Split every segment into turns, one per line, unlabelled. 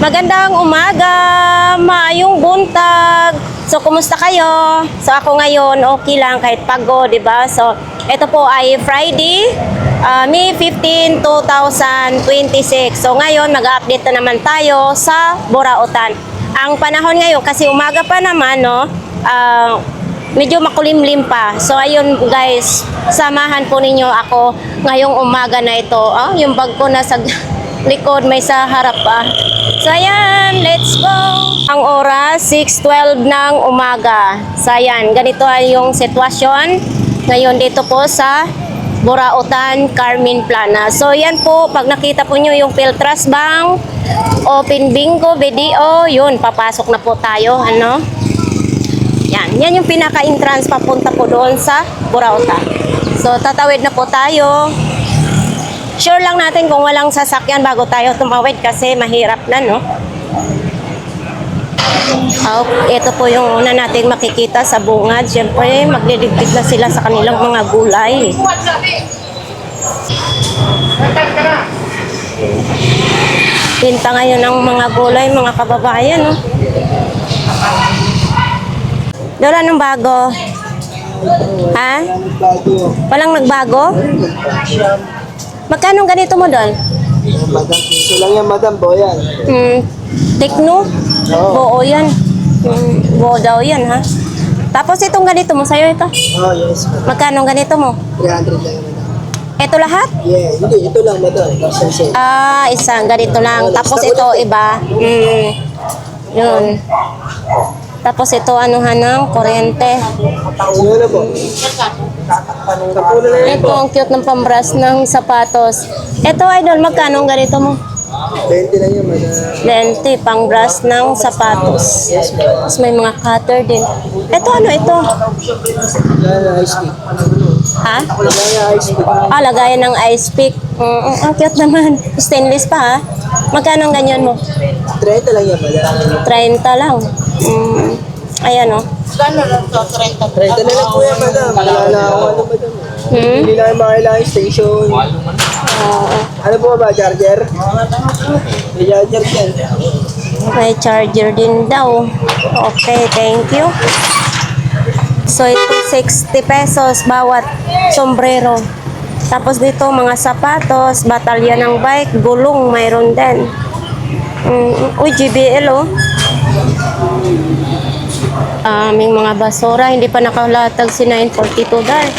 Magandang umaga, maayong buntag. So, kumusta kayo? So, ako ngayon, okay lang kahit pagod, di ba? So, ito po ay Friday, May 15, 2026. So, ngayon, mag-update na naman tayo sa Burautan. Ang panahon ngayon, kasi umaga pa naman, no? Medyo makulimlim pa. So, ayun guys, samahan po ninyo ako ngayong umaga na ito. Yung bag ko nasa likod, may sa harap pa. So, ayan, let's go! Ang oras, 6:12 ng umaga. So, ayan, ganito ay yung sitwasyon ngayon dito po sa Burautan, Carmen Plana. So, yan po, pag nakita po nyo yung Piltras Bank, Open Bingo, video, yun, papasok na po tayo, ano? Yan yung pinaka-entrance papunta po doon sa Burautan. So, tatawid na po tayo. Sure lang natin kung walang sasakyan bago tayo tumawid kasi mahirap na, no? Ito po yung una nating makikita sa bungad. Siyempre, magliligpit na sila sa kanilang mga gulay. Pinta ngayon ng mga gulay, mga kababayan, no? Doon, anong bago? Ha? Walang nagbago? Magkano ganito mo doon?
Madam, piso lang yan, madam, boyan.
Tekno? Oo, yan. Buo daw yan, ha? Tapos itong ganito mo, sa'yo ito?
Oh, yes, madam.
Magkano ganito mo?
300 lang yan, madam.
Ito lahat?
Yeah, hindi, ito lang, madam. Isang
Isang ganito lang. Tapos ito, iba. Yun. Tapos ito, anuhan ng kuryente.
Ano na po? Tapunan na yan
Ito,
po.
ang cute ng pambras ng sapatos. Ito, idol, magkano ang ganito mo?
20 lang yan, madam.
20, pang brass ng sapatos. Tapos may mga cutter din. Ito, ano ito?
Yan, ice pick.
Ha?
Yan, ice pick.
Lagayan ng ice pick. Ang cute naman. Stainless pa, ha? Magkano ang ganyan mo?
30 lang yan, madam.
30 lang. Ayan, oh.
30 na lang po yan, madam. Wala na ako, ano, madam. Hindi na yung makailangan station. Ano po ba, charger? May charger yan.
May charger din daw. Okay, thank you. So, ito 60 pesos bawat sombrero. Tapos dito, mga sapatos, batalya ng bike, gulong, mayroon din. Uy, GBL, oh. Aming mga basura, hindi pa nakalatag si 942 dahil.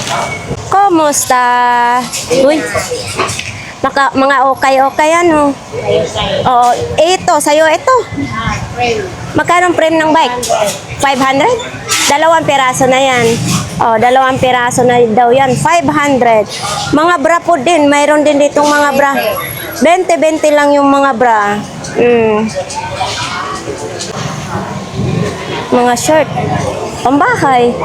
Kumusta? Uy, mga okay-okay ano? Oo, ito, sa'yo ito. Magkano frame ng bike? 500? Dalawang piraso na yan. Dalawang piraso na daw yan. 500. Mga bra po din. Mayroon din ditong mga bra. 20-20 lang yung mga bra. Mga shirt. Pambahay.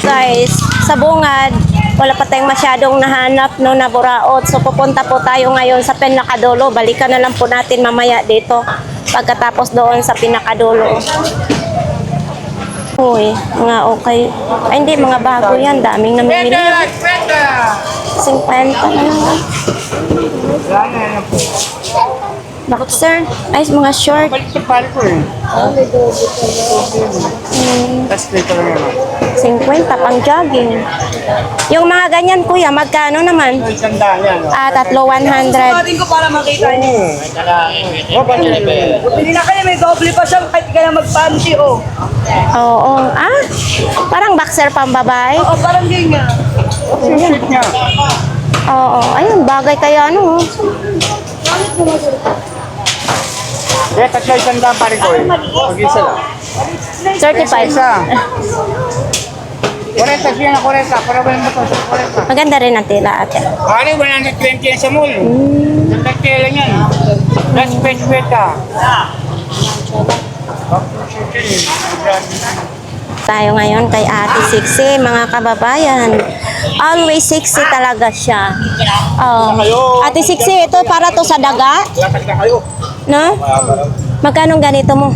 Guys, sa bungad, wala pa tayong masyadong nahanap no, na buraot. So pupunta po tayo ngayon sa pinakadulo. Balikan na lang po natin mamaya dito pagkatapos doon sa pinakadulo. Uy, mga okay. Ay hindi, mga bago yan. Daming namimili. 50 na lang. Boxer. Ay, mga short.
Pali ko eh. Tapos dito lang yan.
50 pang jogging. Yung mga ganyan, kuya, magkano naman?
Isang daan yan.
Tatlo 100.
Sumating ko para makita niyo. Hindi na kayo, may doble pa siya kahit ka na mag-panty, oh.
Oo. Parang boxer pang babae.
Oo, parang ganyan.
Shoot niya.
Oo. Ayun, bagay kaya ano.
Eh, tatlo isang daan pari ko eh. Mag-isa lang.
35.
Isa. 40 siya na 40. Para ba yung motor? 40.
Maganda rin ang tila, ate.
Ano, 120 yan sa mall. Nagkakila lang yan. Last pet ka.
Tayo ngayon kay Ate Sixi, mga kababayan. Always sexy talaga siya. Ate Sixi, ito para to sa daga?
Lakad na kayo.
No? Magkano ganito mo?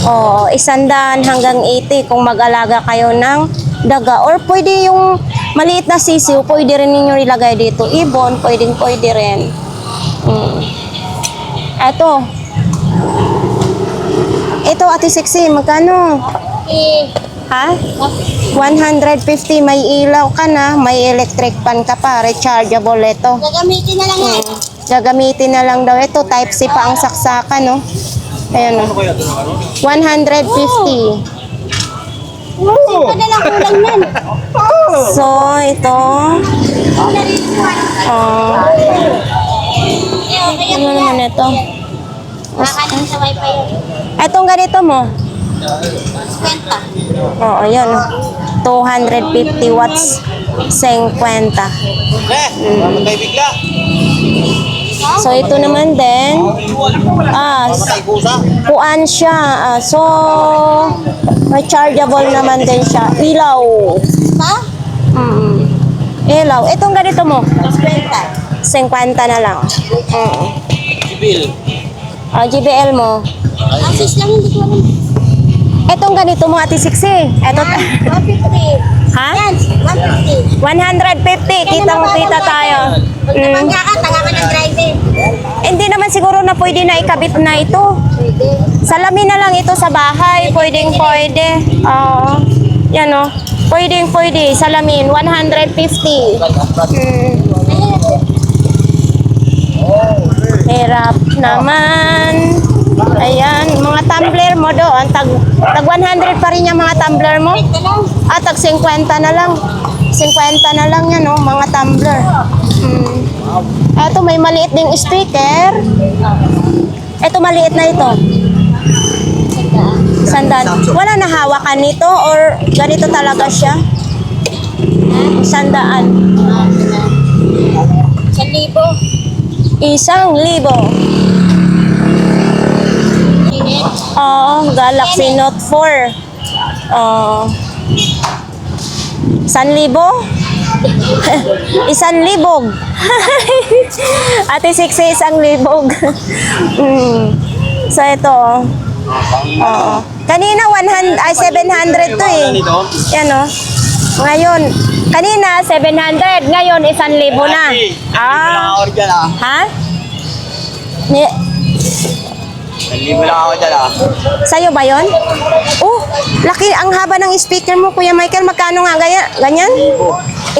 Oo, 100 hanggang 80 kung mag-alaga kayo ng daga. Or pwede yung maliit na sisiw, pwede rin ninyo ilagay dito. Ibon, pwede rin. Eto. Ito, Ate Sexy, magkano? Ha? 150, may ilaw ka na, may electric pan ka pa, rechargeable ito.
Gagamitin na lang yan.
Gagamitin na lang daw ito, type C pa ang saksakan, no? Ayan, no? 150.
Ano na lang kulang yan.
So, ito. Ano naman ito?
Kakanin sa wifi yun.
Itong ganito mo.
Kwenta.
Oo, yun. 250 watts. 50.
Mamatay bigla.
So, ito naman din. Kuan siya. So, rechargeable naman din siya. Ilaw.
Ha?
Ilaw. Itong ganito mo.
Kwenta.
50 na lang.
Sibil.
GBL mo.
Asis lang, hindi ko alam.
Itong ganito mo, Ate Sixi. Ito.
150.
Ha?
Yan, 150.
150. Kitang-kita tayo.
Napangga ka, tanga ka ng driver.
Hindi naman siguro na pwede na ikabit na ito.
Pwede.
Salamin na lang ito sa bahay. Pwede. Oo. Yan o. Pwede. Salamin. 150. Hirap naman. Ayan. Mga tumbler mo doon. Tag 100 pa rin yung mga tumbler mo.
Ito lang.
Tag 50 na lang. 50 na lang yan, oh, mga tumbler. Ito, may maliit ding speaker. Ito, maliit na ito. Sandaan. Wala na hawakan nito or ganito talaga siya? Sandaan.
1,000.
1,000.
Init.
Oo, Galaxy Note 4. Oo. 1,000? 1,000. Ate Sixi, 1,000. So, ito. Oo. Kanina, 700 to eh. Yan o. Ngayon, kanina, 700. Ngayon, 1,000 na.
Ako dyan ah.
Ha? Ni
1,000 lang ako dyan ah.
Sa'yo ba yun? Oh, laki ang haba ng speaker mo, Kuya Michael. Magkano nga ganyan?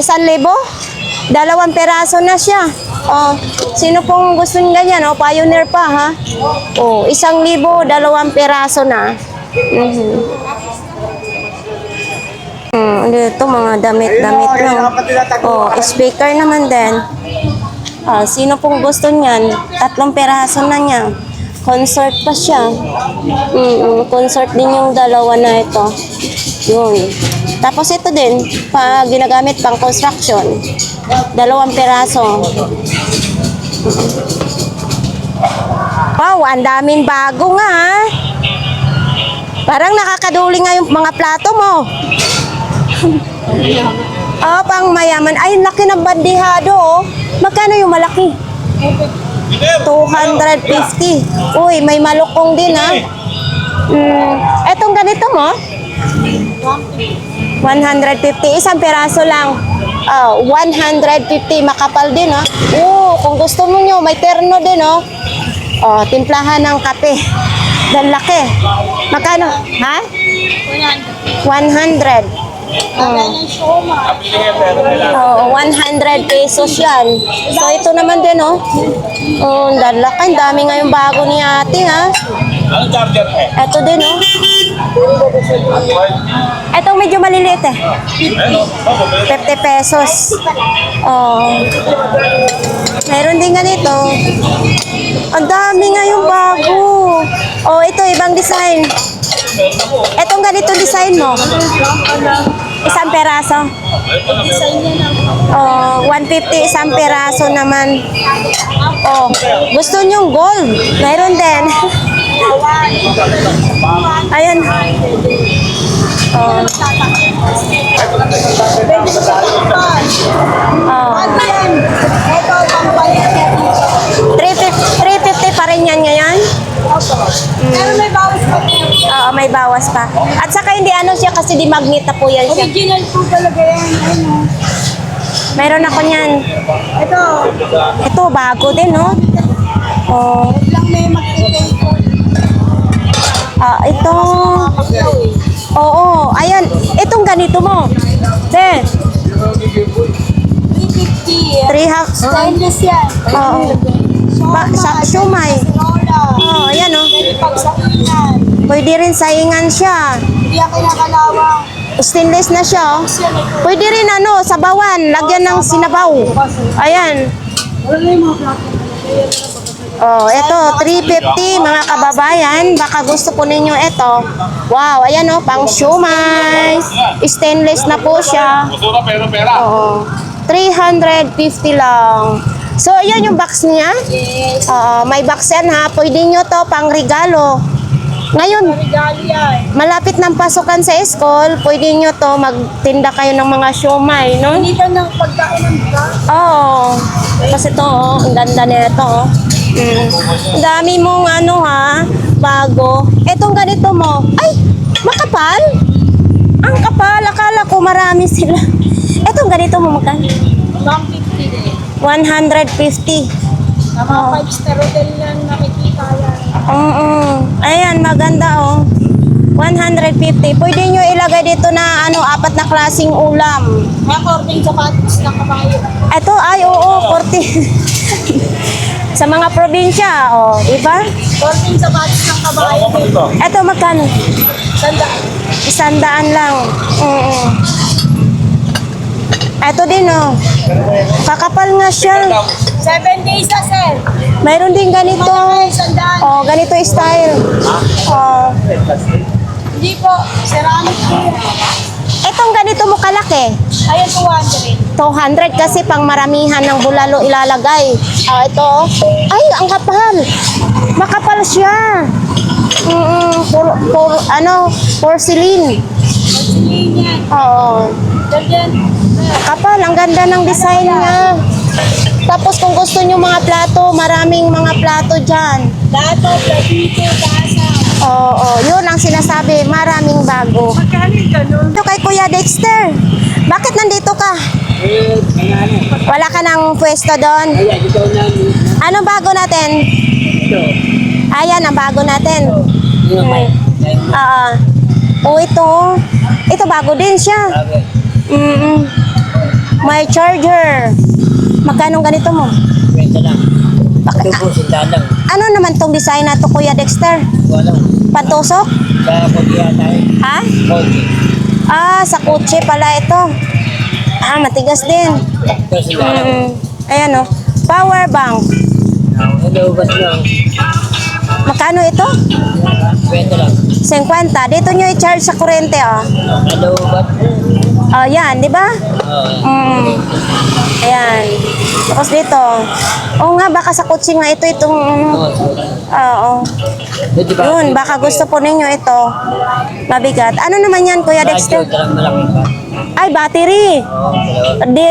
1,000? 2 peraso na siya. Oh, sino pong gusto ng ganyan? Oh, Pioneer pa, ha? Oh, 1,000, 2 peraso na. Dito, mga damit-damit lang. Oh, speaker naman din. Sino pong gusto niyan? 3 peraso na niya. Consort pa siya. Consort din yung dalawa na ito. Yun. Tapos ito din, ginagamit pang construction. 2 peraso. Wow, ang daming bago nga ha. Parang nakakaduli nga yung mga plato mo. Pang mayaman. Ay, laki ng bandihado oh. Magkano yung malaki? 250. Uy, may malukong din ha. Etong ganito mo? 150. 1 peraso lang. 150. Makapal din ha. Kung gusto mo nyo, may terno din oh. Timplahan ng kape. Dan laki. Magkano? Ha? 100.
Bagay ng shoma.
100 pesos yan. So, ito naman din, oh. Ang dami nga yung bago ni ate, ha. Ito din, oh. Itong medyo maliliit, eh. 50 pesos. Meron din ganito. Ang dami nga yung bago. Ito, ibang design. Etong ganito design mo. 1 peraso. 150 1 peraso naman. Gusto nyong gold? Meron din. Ayan.
Ito, pampalit.
350 pa rin yan ngayon?
Pero may bawas pa.
may bawas pa. At saka hindi ano siya kasi di magnet na po yan siya.
Original po talaga yan. Ano?
Mayroon ako niyan.
Ito.
Ito, bago din, no? Oh.
Lang may magtitake po.
Ito. Oo, ayan. Itong ganito mo. De,
350.
3 half.
Stainless yan.
Oo. Siomay.
Lola.
Oh, ayan, oh.
Pwede pagsakinan.
Pwede rin saingan siya.
Hindi yan kinakalawang.
Stainless na siya, oh. Pwede rin ano, sabawan, lagyan ng sinabaw. Ayan. Oh, ito 350 mga kababayan. Baka gusto po ninyo ito. Wow, ayan oh, pang siomay. Stainless na po siya. Oo. 350 lang. So, ayan yung box niya.
Yes.
May box yan ha. Pwede nyo to pang regalo. Ngayon,
Regalo yan.
malapit ng pasukan sa school, pwede nyo to magtinda kayo ng mga siomay, no?
Hindi ka ng pagkain ng bra.
Oo. Kasi to, oh, ang ganda nito, oh. Ang dami mong ano ha, bago. Etong ganito mo, ay, makapal. Ang kapal, akala ko marami sila. Etong ganito mo magkano?
150 din.
150.
Mga 5-star hotel lang nakikita yan.
Ayan, maganda oh. 150. Pwede nyo ilagay dito na ano, 4 na klaseng ulam.
According sa patis ng kabayo.
Ito, ay, oo, 40. Sa mga probinsya, oh, diba?
According sa patis ng kabayo.
Ito, magkano?
Sandaan.
100 lang. Ito din, oh. Kakapal nga siya.
7 days na, sir.
Mayroon din ganito.
Sandaan.
Oh, ganito style. Oh.
Hindi po. Ceramic po yan.
Itong ganito mo kalaki.
Ayan, 200.
200 kasi pang maramihan ng bulalo ilalagay. Ito. Ay, ang kapal. Makapal siya. Porcelain.
Porcelain yan.
Oo.
Ganyan.
Kapal, ang ganda ng design niya. Tapos kung gusto niyo mga plato, maraming mga plato dyan.
Dato, platito, tasa.
Oo, yun ang sinasabi, maraming bago.
Magkano yung ganun?
Ito kay Kuya Dexter, bakit nandito ka? Wala ka ng pwesto doon? Ano bago natin? Ayan, ang bago natin. Ito bago din siya. May charger. Magkano ganito mo? Ano naman tong design na to, Kuya Dexter? Pantusok? Ha? Sa kotse pala ito. Matigas din. Ayan o. Power bank. Magkano ito? 50. Dito nyo i-charge sa kuryente, oh. Yan, di ba? Ayan. Tapos dito. Oo nga, baka sa kotse nga itong... Oo. Yun, baka gusto po ninyo ito. Mabigat. Ano naman yan, Kuya Dexter? Ay, battery. Di,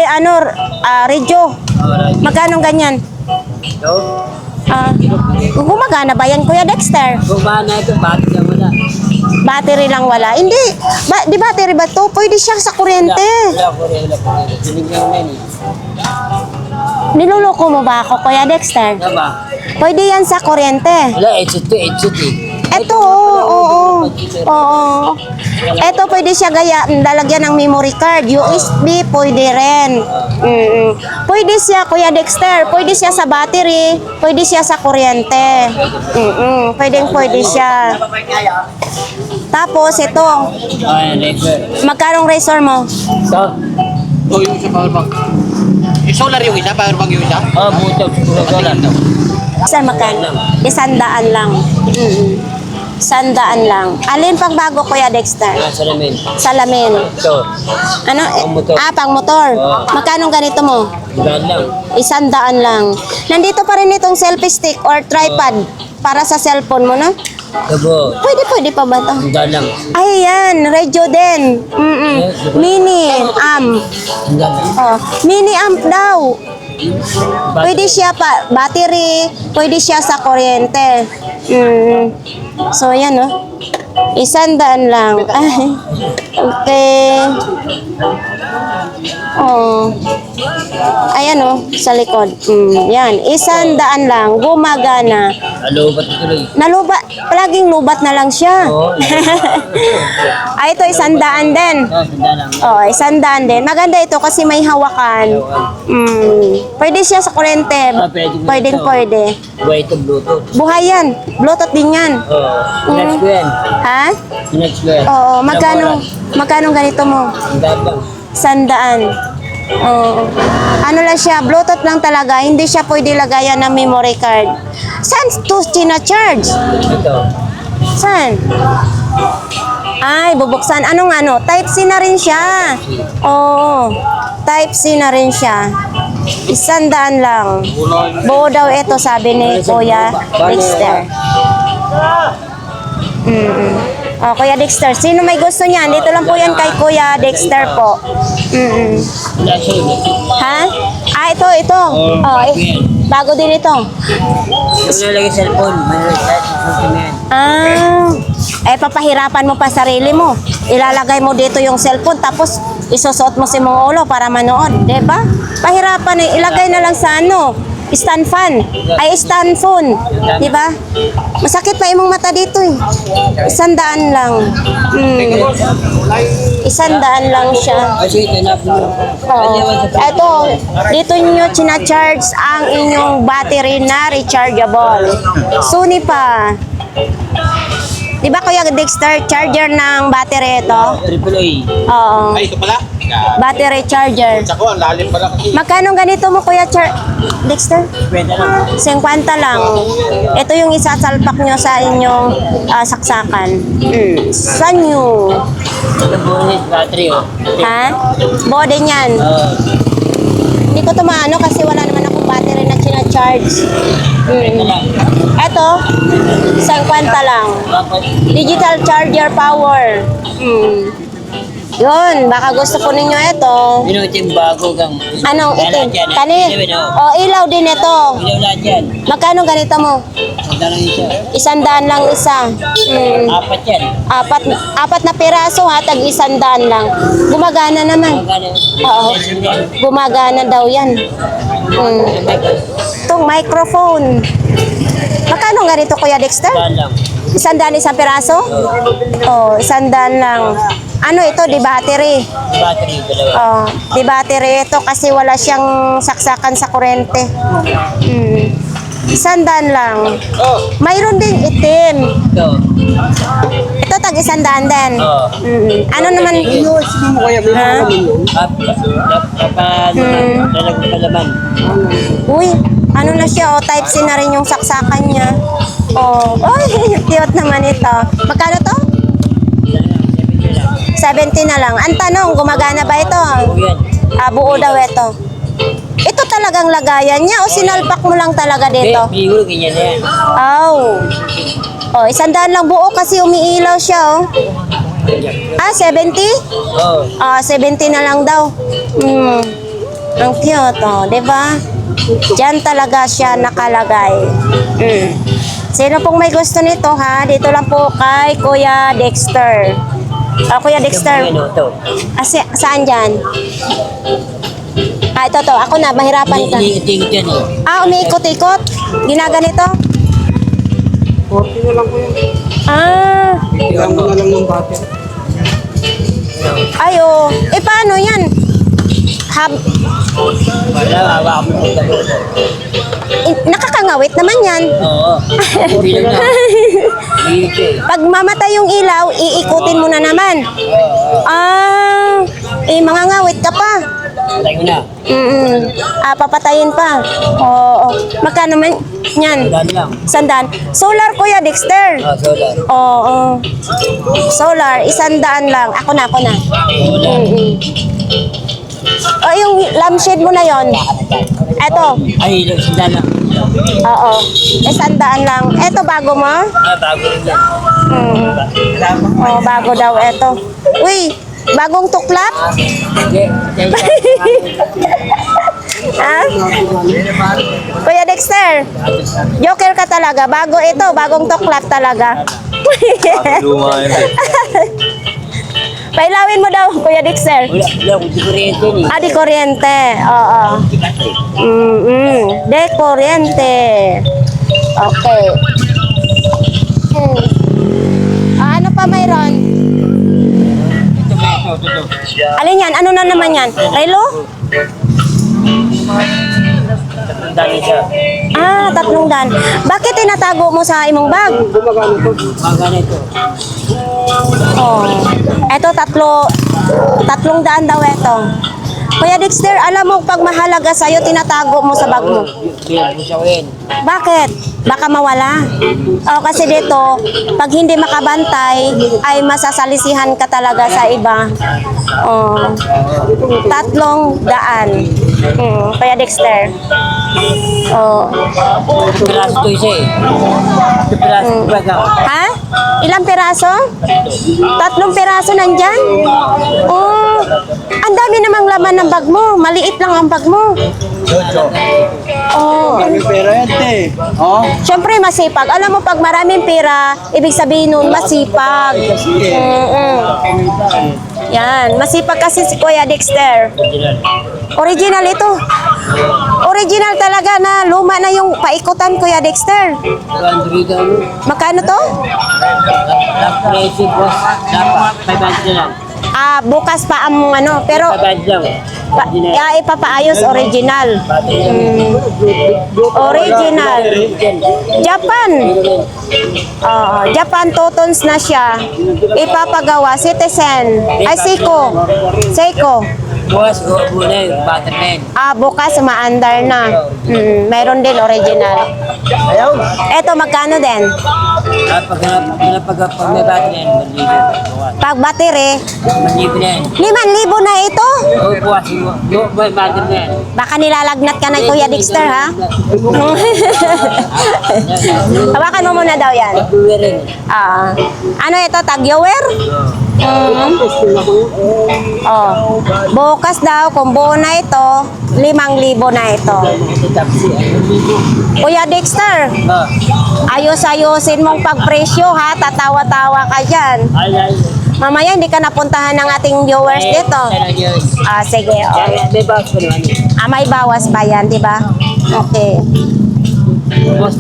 radio. Magkano ganyan? Gumagana ba yan, Kuya Dexter? Battery lang wala. Hindi. Di battery ba to? Pwede siya sa kuryente. Niluloko mo ba ako, Kuya Dexter? Pwede yan sa kuryente. Ito, oo. Ito pwede siya lalagyan ng memory card. USB, pwede rin. Pwede siya, Kuya Dexter. Pwede siya sa battery. Pwede siya sa kuryente. Pwede siya. Tapos ito. Magkarong razor mo?
Yung isa power bank. Solar yung isa, power bank yung isa? Solar.
Saan magkano? 100 lang. 100 lang. Alin pang bago, Kuya Dexter? Salamin. Ano? Pang motor. Magkano ganito mo? 100 lang. Nandito pa rin itong selfie stick or tripod para sa cellphone mo, no? Pwede pa ba ito? Ay, yan. Radio din. Mini amp. Mini amp daw. Pwede siya battery. Pwede siya sa kuryente. So, yan, no? 100 lang. Ay, okay. Oh. Ayan oh, sa likod. Yan, 100 lang. Gumagana.
Nalubat ko tuloy.
Nalubat, palaging lubat na lang siya. Ay, ito 100 din.
Sanda lang.
Oh, 100 din. Maganda ito kasi may hawakan. Pwede siya sa kurente.
Pwede.
Pwede.
Buhay ito Bluetooth.
Buhay yan. Bluetooth din yan.
Next ko yan.
Ha?
Next ko yan.
Oo, magkano ganito mo?
Ang dabang.
100. Oo. Ano lang siya, Bluetooth lang talaga. Hindi siya pwede lagayan ng memory card. Saan to charge?
Ito.
Saan? Ay, bubuksan. Anong ano? Type-C na rin siya. Oo. Type-C na rin siya. 100 lang. Buo daw ito, sabi ni Kuya Dexter. Oh, Kuya Dexter. Sino may gusto niyan? Dito lang po yan kay Kuya Dexter po.
Wala siya yun.
Ha? Ah, ito. Oh, bago din ito.
Yung nalagay cellphone, may cellphone yan.
Papahirapan mo pa sarili mo. Ilalagay mo dito yung cellphone tapos isusuot mo si mong ulo para manood, 'di ba? Pahirapan ilagay na lang sa stand fan. Ay, stand phone, 'di ba? Masakit pa imong mata dito eh. 100 lang. 100 lang siya.
Kasi tinap mo.
Oo. Ito, dito nyo charge ang inyong battery na rechargeable. Sony pa. Di ba Kuya Dexter, charger ng battery ito?
AAA.
Oo.
Ay, ito pala.
Battery charger.
Ako, ang lalim pala kasi.
Magkano ganito mo Kuya Dexter?
Pwede lang.
50 lang. Ito yung isasalpak nyo sa inyong saksakan. Sanyo.
Ito bonus battery oh.
Ha? Bode niyan. Hindi ko ito maano kasi wala naman akong battery na charge. Ito, 50 lang. Digital charger power. Yun, baka gusto po ninyo ito.
Yun yung bago kang.
Anong itim? Kani? O, ilaw din ito.
Ilaw lahat yan.
Magkano ganito mo?
Sanda lang isa.
100 lang isa.
Apat yan.
Apat na piraso ha, tag 100 lang. Gumagana naman.
Magkano?
Oo. Gumagana daw yan. Itong microphone. Magkano ganito Kuya Dexter?
Sanda lang.
100 isang piraso? Oh, 100 lang. Ano ito, di battery?
Battery dalawa.
Oh, di battery ito kasi wala siyang saksakan sa kurente. 100 lang. Mayroon din itim.
Ito.
Ito tag 100 din. Ano naman? Ha?
Lalagyan pa laman.
Uy, ano na siya? Oh, Type-C na rin yung saksakan niya. Oh, oy, cute naman ito. Magkano to? 70 na lang. Ang tanong, gumagana ba ito? Buo daw ito. Ito talagang lagayan niya o sinalpak mo lang talaga dito?
Siguro ganyan na yan.
Oh, 100 lang buo kasi umiilaw siya, oh. 70?
Oo.
70 na lang daw. Ang cute, oh, 'di ba? Diyan talaga siya nakalagay. Sino pong may gusto nito, ha? Dito lang po kay Kuya Dexter. Kuya Dexter. Saan dyan? Ito to. Ako na, mahirapan ka.
Iniiting yan eh.
Umiikot-ikot? Ginaganito?
40 na lang po yun. Ilan mo na lang ng battery.
Paano yan?
Wala, hawa mo ng dalawa.
Nakakangawit naman yan.
Oo. Bilang na. Bilang siya eh.
Pag mamatay yung ilaw, iikutin mo na naman. Mga ngawit ka pa.
Tayo na.
Papatayin pa. Oo. Magkano man yan?
Sandaan lang.
100. Solar Kuya Dexter.
Solar.
Oo. Solar, 100 lang. Ako na. Yung lampshade mo na yon. Eto.
Ay, sandaan lang.
Oo. 100 lang. Eto, bago mo?
Bago rin yan.
Bago daw eto. Uy, bagong tuklap?
Hindi.
Ha? Kuya Dexter, joker ka talaga. Bago ito, bagong tuklap talaga.
Luma yun.
Pailawin mo daw, Kuya Dexter.
Wala, kung di kuryente ni.
Ah, di kuryente. Oo. De kuryente. Okay. Ano pa mayroon?
Ito.
Alin yan? Ano na naman yan? Relo?
Dami siya.
Ah, 300. Bakit tinatago mo sa imong bag?
Magana ito.
Oh. Eto, 300 daw ito. Kuya Dexter, alam mo pag mahalaga sa'yo, tinatago mo sa bag mo.
Kaya mo siya win.
Bakit? Baka mawala. O kasi dito, pag hindi makabantay, ay masasalisihan ka talaga sa iba. O, 300. Kuya Dexter. O.
Piraso to isa eh. Ito piraso ko baga.
Ha? Ilang piraso? 3 piraso nandyan? Oh, ang dami namang laman ng bag mo. Maliit lang ang bag mo. Oh.
May pera yan, te. Oh?
Siyempre masipag. Alam mo, pag maraming pera, ibig sabihin nun, masipag. Yan, masipag kasi si Kuya Dexter. Original ito. Original talaga na luma na yung paikutan, Kuya Dexter. Magkano to?
Crazy boss. Dapat. 500 lang.
Ah, bukas pa ang ano, pero
500 lang.
ipapaayos original. Original. Japan. Japan 2 tons na siya. Ipapagawa Citizen. Ay Seiko.
Boss, muna yung Batman.
Ah, bukas maandar na. Meron din original.
Ayaw.
Eto magkano din?
Pag may Batman, 1,000.
Pag battery,
1,000 na yan.
5,000 na ito.
Oo, boss. May Batman.
Baka nilalagnat ka na Kuya Dexter, ha? Hawakan mo muna daw yan.
Pag-uwi rin.
Ah, ano ito, tagyower? Oh. Bukas daw, kung buo na ito, 5,000 na ito. Kuya Dexter, ayos-ayosin mong pagpresyo ha, tatawa-tawa ka dyan. Mamaya hindi ka napuntahan ng ating viewers dito. Ah, sige. Oh.
May box pa naman.
Ah, may bawas pa yan, di ba? Okay.
Boss,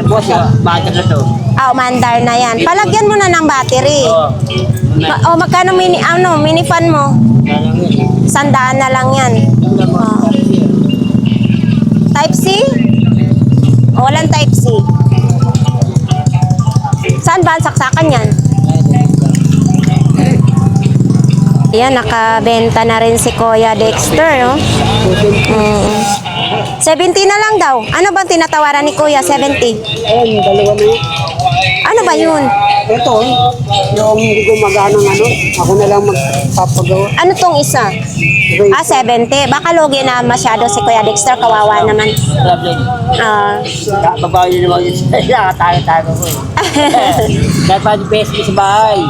boss, bago na to.
Ah, umandar na yan. Palagyan mo na ng battery. Magkano mini fan mo? 100 na lang yan. Oh. Type C? Walang Type C. Saan ba ang saksakan yan? Ayan, nakabenta na rin si Kuya Dexter, no? 70 na lang daw. Ano bang tinatawaran ni Kuya? 70?
Ayun, dalawa na yun.
Ano ba yun?
Ito, yung hindi ko magano ano, ako na lang magpapagawa.
Ano tong isa? Ah, 70. Baka lugi na masyado si Kuya Dexter. Kawawa naman.
Problem.
Ah.
Babaw nyo naman yun. Nakatago-tago ko eh. Dapat best sa bahay.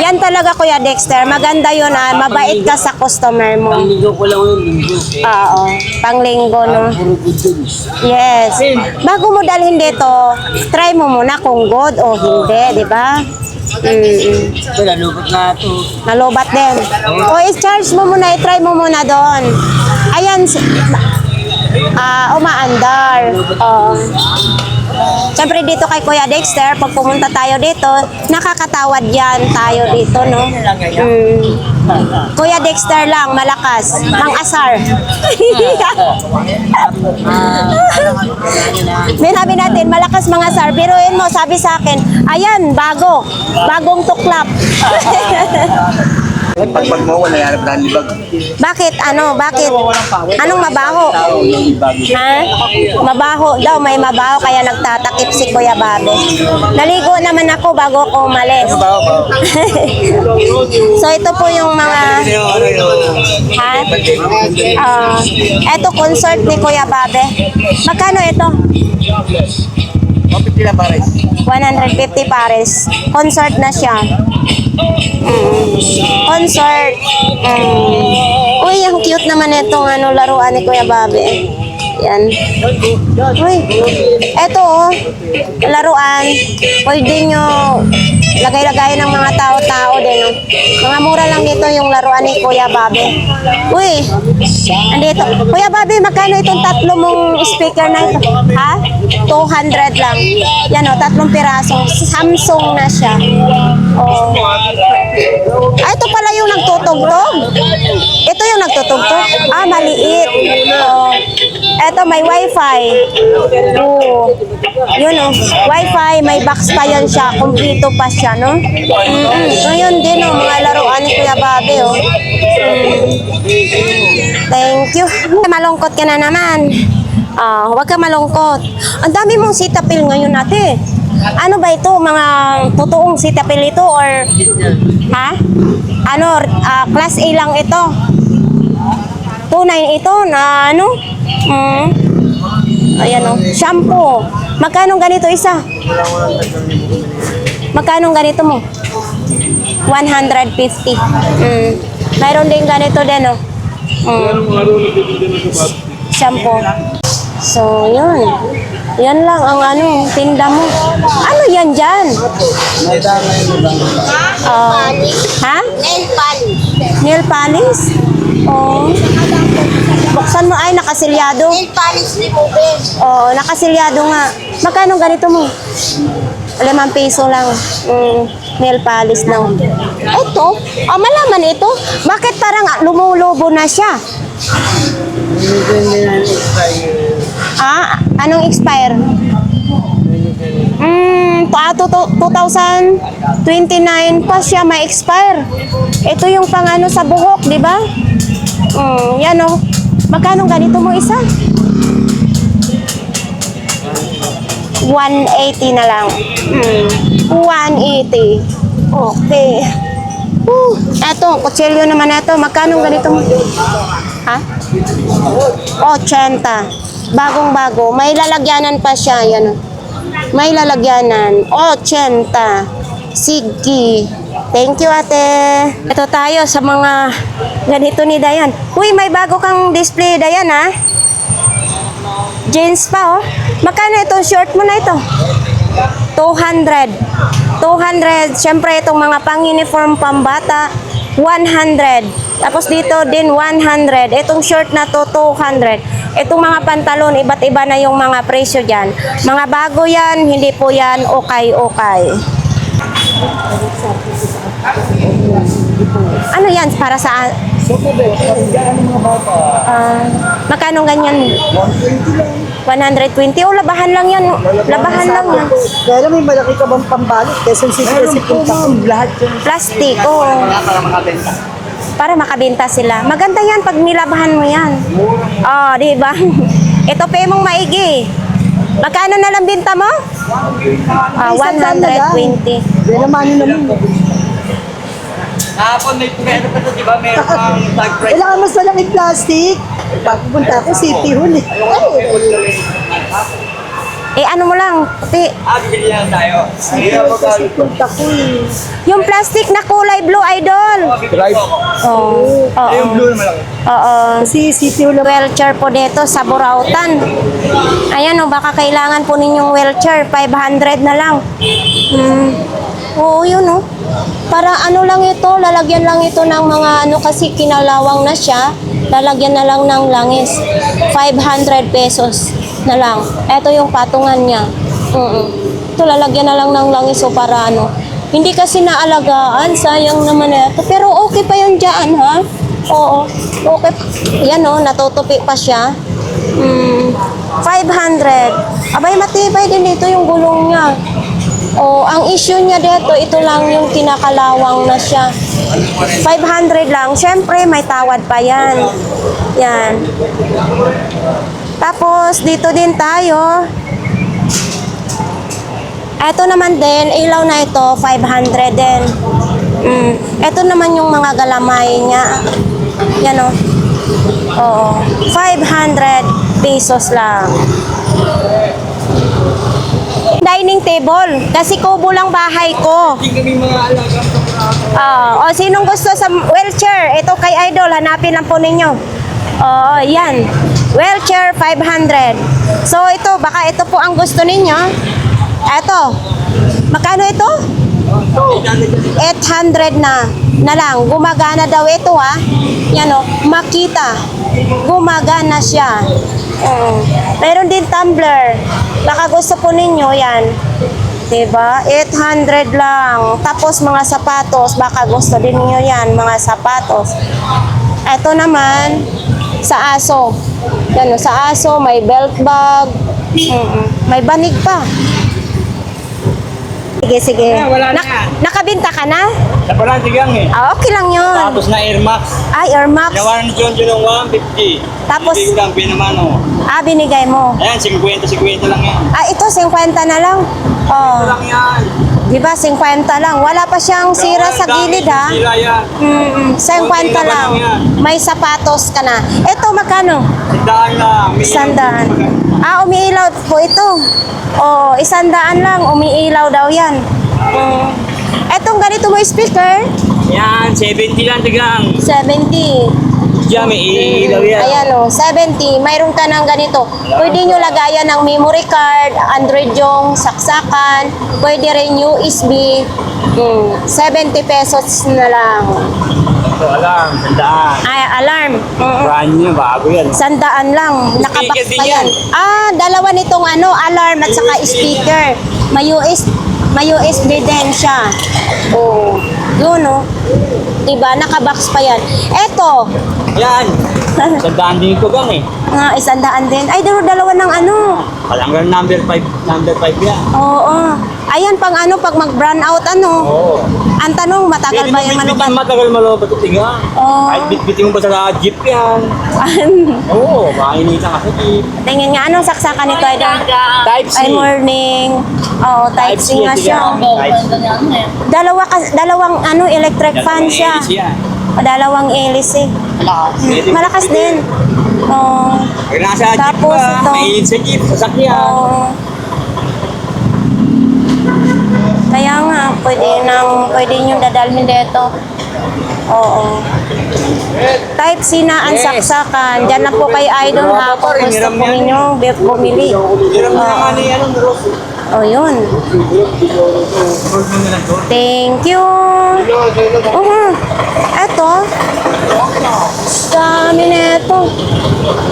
Yan talaga Kuya Dexter. Maganda yun mabait ka sa customer mo.
Ang linggo ko lang yun, linggo.
Oo. Panglinggo, no?
Puro good dun.
Yes. Bago mo dalhin dito, try mo muna kung good o hindi, di ba?
Ito, nalubot na ito.
Nalubat din. O i-charge mo muna, i-try mo muna doon. Ayan, umaandar. Siyempre dito kay Kuya Dexter, pag pumunta tayo dito, nakakatawad yan tayo dito, no? Kuya Dexter lang, malakas. Mang-asar. Sinabi natin, malakas mang-asar. Biruin mo, sabi sa akin, ayan, bagong tuklap.
Pag mo, wala yan ang libag.
Bakit? Bakit? Anong mabaho? Ha? Mabaho daw, may mabaho kaya nagtatakip si Kuya Babe. Naligo naman ako bago ako umalis. So ito po yung mga ha? Ito concert ni Kuya Babe. Magkano ito?
150 lang pares.
150 pares. Concert na siya. Concert. Uy, ang cute naman itong laruan ni Kuya Babe. Yan. Uy, eto oh, laruan. Pwede nyo lagay-lagay ng mga tao-tao din. Oh. Mga mura lang dito yung laruan ni Kuya Bobby. Uy, andito. Kuya Bobby, magkano itong tatlo mong speaker na ito? Ha? 200 lang. Yan oh, 3 piraso. Samsung na siya. Oh. Ah, ito pala yung nagtutugtog. Ito yung nagtutugtog. Ah, maliit. Oh. Ito may wifi. Oh. Yun oh. Wifi, may box pa yan siya. Kompleto pa siya, no? Ngayon din oh, mga laruan ni Kuya Bobby oh. Thank you. Malungkot ka na naman. Ah, huwag ka malungkot. Ang dami mong sitapil ngayon ate. Ano ba ito? Mga totoong sitapil ito or ha? Ano, class A lang ito. Tunay ito na ano? Ayan o. Shampoo. Magkano ganito isa? Magkano ganito mo? 150. Mayroon din ganito din o. Shampoo. So, yun. Yan lang ang ano, tinda mo. Ano yan dyan? Ha?
Nail polish.
Nail polish? Oh. Buksan mo ay nakasilyado.
Nail polish ni Ruben.
Oo, nakasilyado nga. Magkano ganito mo? 5 piso lang. Nail polish lang. Ito? Malaman ito. Bakit parang lumulubo na siya? Anong expire? 2029 pa siya may expire. Ito yung pang ano sa buhok, di ba? Yan o. Magkano ganito mo isa? 180 na lang. 180. Okay. Eto, kutsilyo naman ito. Magkano ganito mo? Ha? 80. Bagong-bago. May lalagyanan pa siya. Yan. May lalagyanan. 80. Sige. Thank you, ate. Ito tayo sa mga ganito ni Dayan. Uy, may bago kang display, Dayan, ha? Jeans pa, oh. Magkano itong short mo na ito? 200. 200. Siyempre, itong mga pang-uniform pambata, 100. Tapos dito din 100. Itong short na to 200. Itong mga pantalon, iba't iba na yung mga presyo dyan. Mga bago yan, hindi po yan okay. Ano yan? Para sa... magkano ganyan? 120. O, labahan lang yan. Labahan lang yan.
Pero may malaki ka bang pambalot? Quezon City kasi punta ko lahat yung...
Plastic, oo. Para makabenta sila. Maganda yan pag nilabahan mo yan. Oh, di ba? Ito pa mong maigi. Magkano na lang binta mo? 120.
Yan naman yun naman.
Kahapon may meron pa ito, di ba? Meron pang tag price.
Kailangan mas malaking plastic. Pagpupunta ako, City Hall eh.
Ano mo lang,
Bibili lang tayo.
City Hall kasi punta ko eh.
yung plastic na kulay blue, idol.
Drive.
Oo.
Yung blue naman lang.
Oo.
Kasi City Hall naman.
Wheelchair po dito sa Burautan. Ayan o, baka kailangan po ninyong wheelchair. 500 na lang. Oo, yun o. Para ano lang ito, lalagyan lang ito ng mga ano kasi kinalawang na siya. Lalagyan na lang ng langis. 500 pesos na lang. Ito yung patungan niya. Ito, lalagyan na lang ng langis o para ano. Hindi kasi naalagaan, sayang naman ito. Pero okay pa yun dyan, ha? Oo, okay. Yan o, natutupi pa siya. 500. Abay, matibay din dito yung gulong niya. Ang issue niya dito, ito lang yung kinakalawang na siya. 500 lang. Siyempre, may tawad pa yan. Yan. Tapos, dito din tayo. Ito naman din, ilaw na ito, 500 din. Ito naman yung mga galamay niya. Yan o. Oo. 500 pesos lang. Dining table. Kasi kubo lang bahay ko.
Hindi kami mga alagang
Sinong gusto sa wheelchair? Ito kay Idol, hanapin lang po ninyo. Oo, yan. Wheelchair 500. So ito, baka ito po ang gusto ninyo. Ito. Magkano ito? 800 na lang. Gumagana daw ito ha. Yan o, Makita. Gumagana siya. Meron din tumbler. Baka gusto po ninyo yan. Diba? 800 lang. Tapos mga sapatos. Baka gusto din niyo yan. Mga sapatos. Ito naman, sa aso. Yan o, sa aso, may belt bag. May banig pa. Sige, sige.
wala na.
Nakabinta ka na?
Napalan tigang eh.
Ah, okay lang yun.
Tapos na Air Max.
Ay, Air Max.
Nawaran ni John ng 150.
Tapos-
Hindi ko lang pinamano.
Ah, binigay mo.
Ayan, 50 lang yan.
Ah, ito, 50 na lang. Oh,
Lang yan.
di ba, 50 lang. Wala pa siyang sira sa gilid, ha?
Sira yan.
50 lang. May sapatos ka na. Ito, magkano?
Sandaan lang. May
100. Ah, umiilaw po ito. Oh, 100 lang. Umiilaw daw yan. Etong ganito mo speaker,
Yan, 70 lang tigang.
70.
Diyan, may ilaw yan.
Ayan o, 70. Mayroon ka ng ganito. Pwede nyo lagayan ng memory card, Android yung saksakan, pwede rin USB. 70 pesos na lang.
Ito, alam, sandaan.
Ay, alarm.
Brand new, bago yan.
100 lang. Nakabox
Speaker din
pa yan.
yan.
Ah, dalawa nitong alarm at saka speaker. May USB din siya. Oh, yun oh. Diba, nakabox pa yan. Eto,
Yan. Sandaan din ito gang eh.
100 din. Ay, dalawa ng ano.
Palanggan number 5 yan.
Oo. Ayan, pag mag-brown out,
Oo.
Ang tanong, matagal
Pwede
ba
mo
yung
bitbitin,
ba?
matagal malobot ito tigang.
Oo.
Kahit bitbitin mo ba sa jeep yan. Oo, makainitan ka sa jeep.
Tingin nga, anong saksakan nito, Idol?
Type C.
Ay, morning. Oo, type C nga siya. Dalawang electric fan siya. Dalawang hélice eh. Malakas din. Oo.
Pag nasa jeep
Tapos
ka,
ito.
may sa jeep, sasakyan.
Oo. Kaya nga, pwede nyo dadalhin dito. Oo. Type C na ang
Yes.
saksakan. Diyan na po kay Idol ha kung gusto po ninyo bumili.
Hiram na naman ni Rose.
O yun. Thank you. Eto. Dami na ito.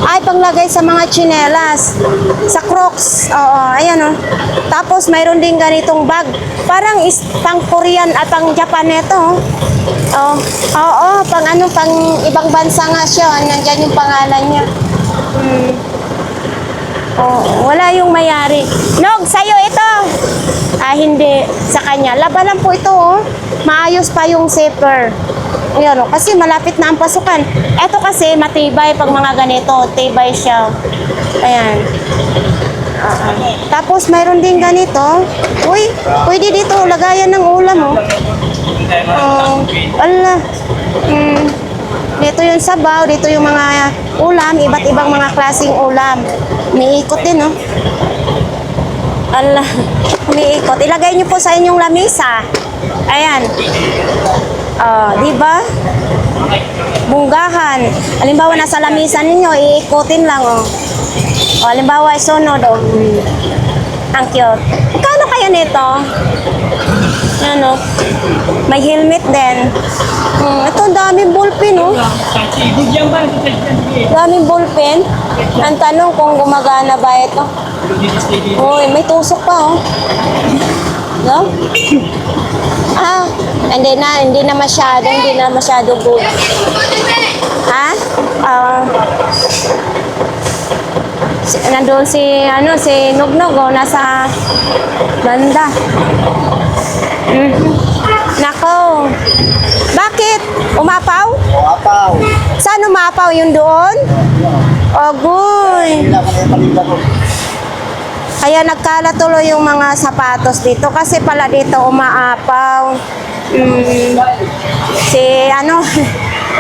Ay, panglagay sa mga tsinelas. Sa Crocs. Oo, ayan o. Tapos, mayroon din ganitong bag. Parang pang Korean at pang Japan ito. Oo, pang ibang bansa nga siya. Nandyan yung pangalan niya. Oh, wala yung mayari. Nog, sa'yo ito. Ah, hindi. Sa kanya. Labanan po ito, oh. Maayos pa yung zipper. Ayan, oh. Kasi malapit na ang pasukan. Ito kasi matibay pag mga ganito. Tibay siya. Ayan. Tapos mayroon din ganito. Uy, pwede dito lagayan ng ulam, oh. Oh, ala. Dito yung sabaw, dito yung mga ulam, iba't ibang mga klaseng ulam. Umiikot din, no? Ala, umiikot. Ilagay niyo po sa inyong lamisa. Ayan. Di ba? Bunggahan. Halimbawa, nasa lamisa ninyo, iikutin lang, oh. O, halimbawa, sunod, oh. Ang cute. Kano kaya nito? Ano? May helmet din. Ito, daming ballpen, oh. Daming ballpen. Ang tanong kung gumagana ba ito. Uy, may tusok pa, oh. No? Ah, hindi na masyado good. Ha? Nandun si Nugnog, oh, nasa banda. Nako. Bakit? Umapaw?
Apaw.
Saan umapaw? Yung doon? Ogoy. Kaya nagkala tuloy yung mga sapatos dito kasi pala dito umaapaw.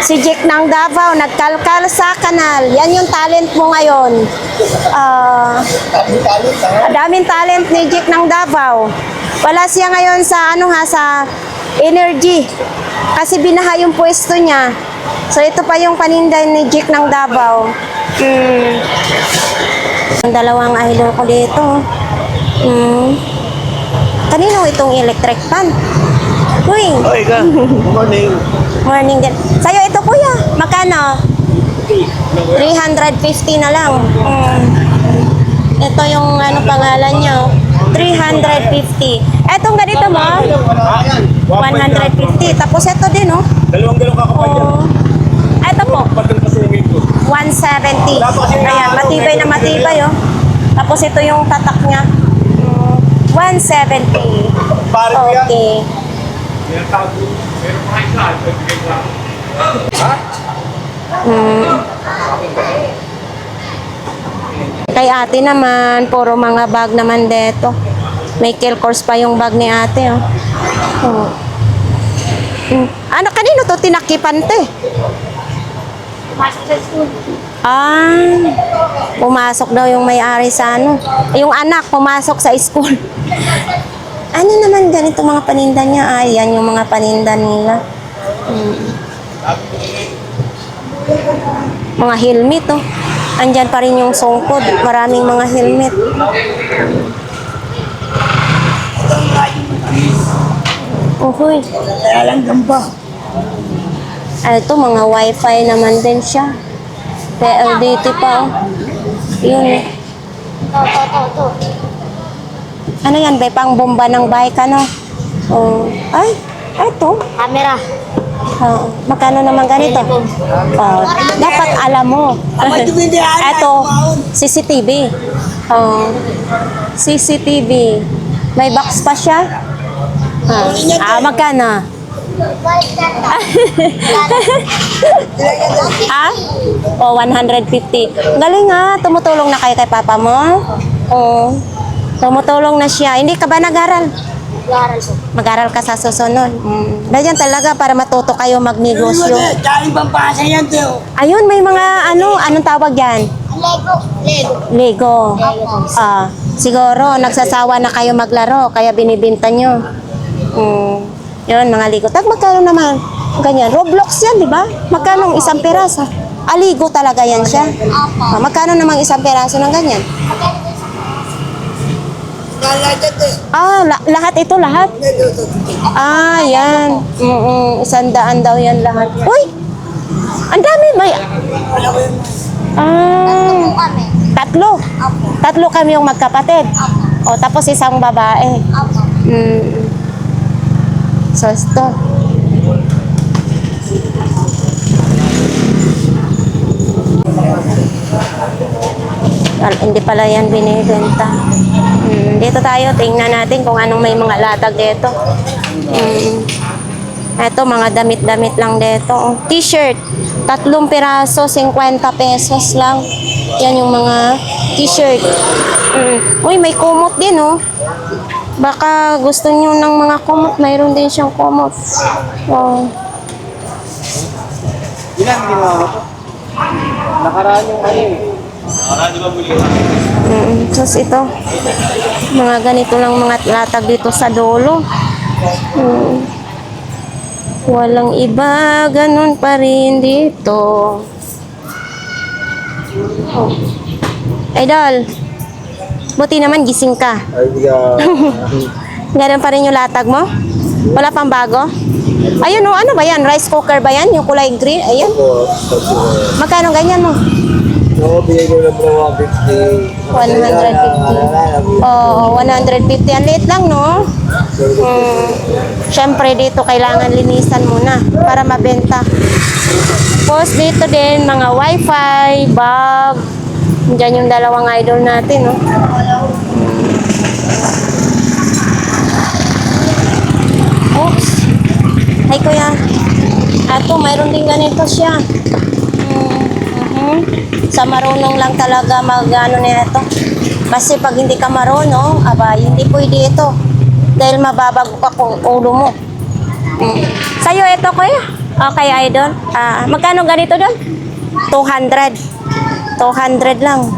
Si Jack ng Davao nagkalkal sa kanal. Yan yung talent mo ngayon. Daming talent ni Jack ng Davao. Wala siya ngayon sa sa energy. Kasi binaha yung pwesto niya. So, ito pa yung paninda ni Jake ng Davao. Ang dalawang idol ko dito. Kanino itong electric fan? Uy,
Oy, ka. Morning.
morning din. Sa'yo ito, kuya. Magkano? 350 na lang. Ito yung ano pangalan niya. 350. Etong ganito mo? 150. Tapos ito din, oh.
Dalawang galong kakapal yan.
Oh. Ito po.
Pagkang pasungin ko.
170. Ayan, matibay na matibay, oh. Tapos ito yung tatak niya. 170.
Pare ko yan.
Okay. Kay ate naman, puro mga bag naman dito. May kill course pa yung bag ni ate, oh. Oh. Ano, kanino to tinakipan, te?
Pasok sa school.
Ah, pumasok daw yung may-ari sa ano. Yung anak, pumasok sa school. Ano naman ganito mga paninda niya? Ay, yan yung mga paninda nila. Mga helmet, oh. Andyan pa rin yung sungkod. Maraming mga helmet. Uhoy.
Alang ba?
Ito, mga wifi naman din siya. PLDT pa, oh. Yun, eh.
To.
Ano yan, bay? Pang bomba ng bike, ano? Oh. Ay, ito.
Camera.
Magkano naman ganito? Dapat alam mo. Ito, CCTV. CCTV. May box pa siya? Magkano? O, 150. Galing nga, tumutulong na kayo kay papa mo? Oo. Tumutulong na siya. Hindi ka ba nag-aral?
Garal po.
Mag-aral ka sa susunod. Ganyan talaga para matuto kayo magnegosyo.
Kain pampasa yan, Teo.
Ayun, may mga anong tawag yan?
Lego.
Lego. Siguro, nagsasawa na kayo maglaro, kaya binibinta nyo. Yun, mga Lego. Magkano naman? Ganyan. Roblox yan, di ba? Magkano isang piraso? Ligo talaga yan siya. Magkano namang isang piraso ng ganyan? Lahat ito, lahat? Yan. 100 daw yan lahat. Uy! Ang dami. Tatlo. Tatlo kami yung magkapatid. O, tapos isang babae. So, ito. Hindi pala yan binibenta. Dito tayo, tingnan natin kung anong may mga latag dito. Ito, mga damit-damit lang dito. T-shirt, 3 piraso, 50 pesos lang. Yan yung mga t-shirt. Uy, may kumot din, oh. Baka gusto nyo ng mga kumot, mayroon din siyang kumot. Oh.
Ilan ginawa mo to? Nakaraan yung ano eh.
Tapos ito, mga ganito lang mga latag dito sa dulo. Walang iba, ganun pa rin dito. Oh. Idol, buti naman gising ka.
Ay, di ka.
Ganun pa rin yung latag mo? Wala pang bago? Ayun, oh, ano ba yan? Rice cooker ba yan? Yung kulay green? Ayun. Magkano ganyan mo?
Oo, bigay ko ng 150.
150. Oo, 150. Ang liit lang, no? Siyempre, dito kailangan linisan muna para mabenta. Tapos dito din, mga wifi, bag. Diyan yung dalawang idol natin, no? Oops. Ay, kuya. Ato, mayroon din ganito siya. Sa marunong lang talaga mag-ano nito. Kasi pag hindi ka marunong, hindi pwede ito. Dahil mababago ka kung ulo mo. Sa'yo ito, kuya? Okay, idol. Magkano ganito doon? 200. 200 lang.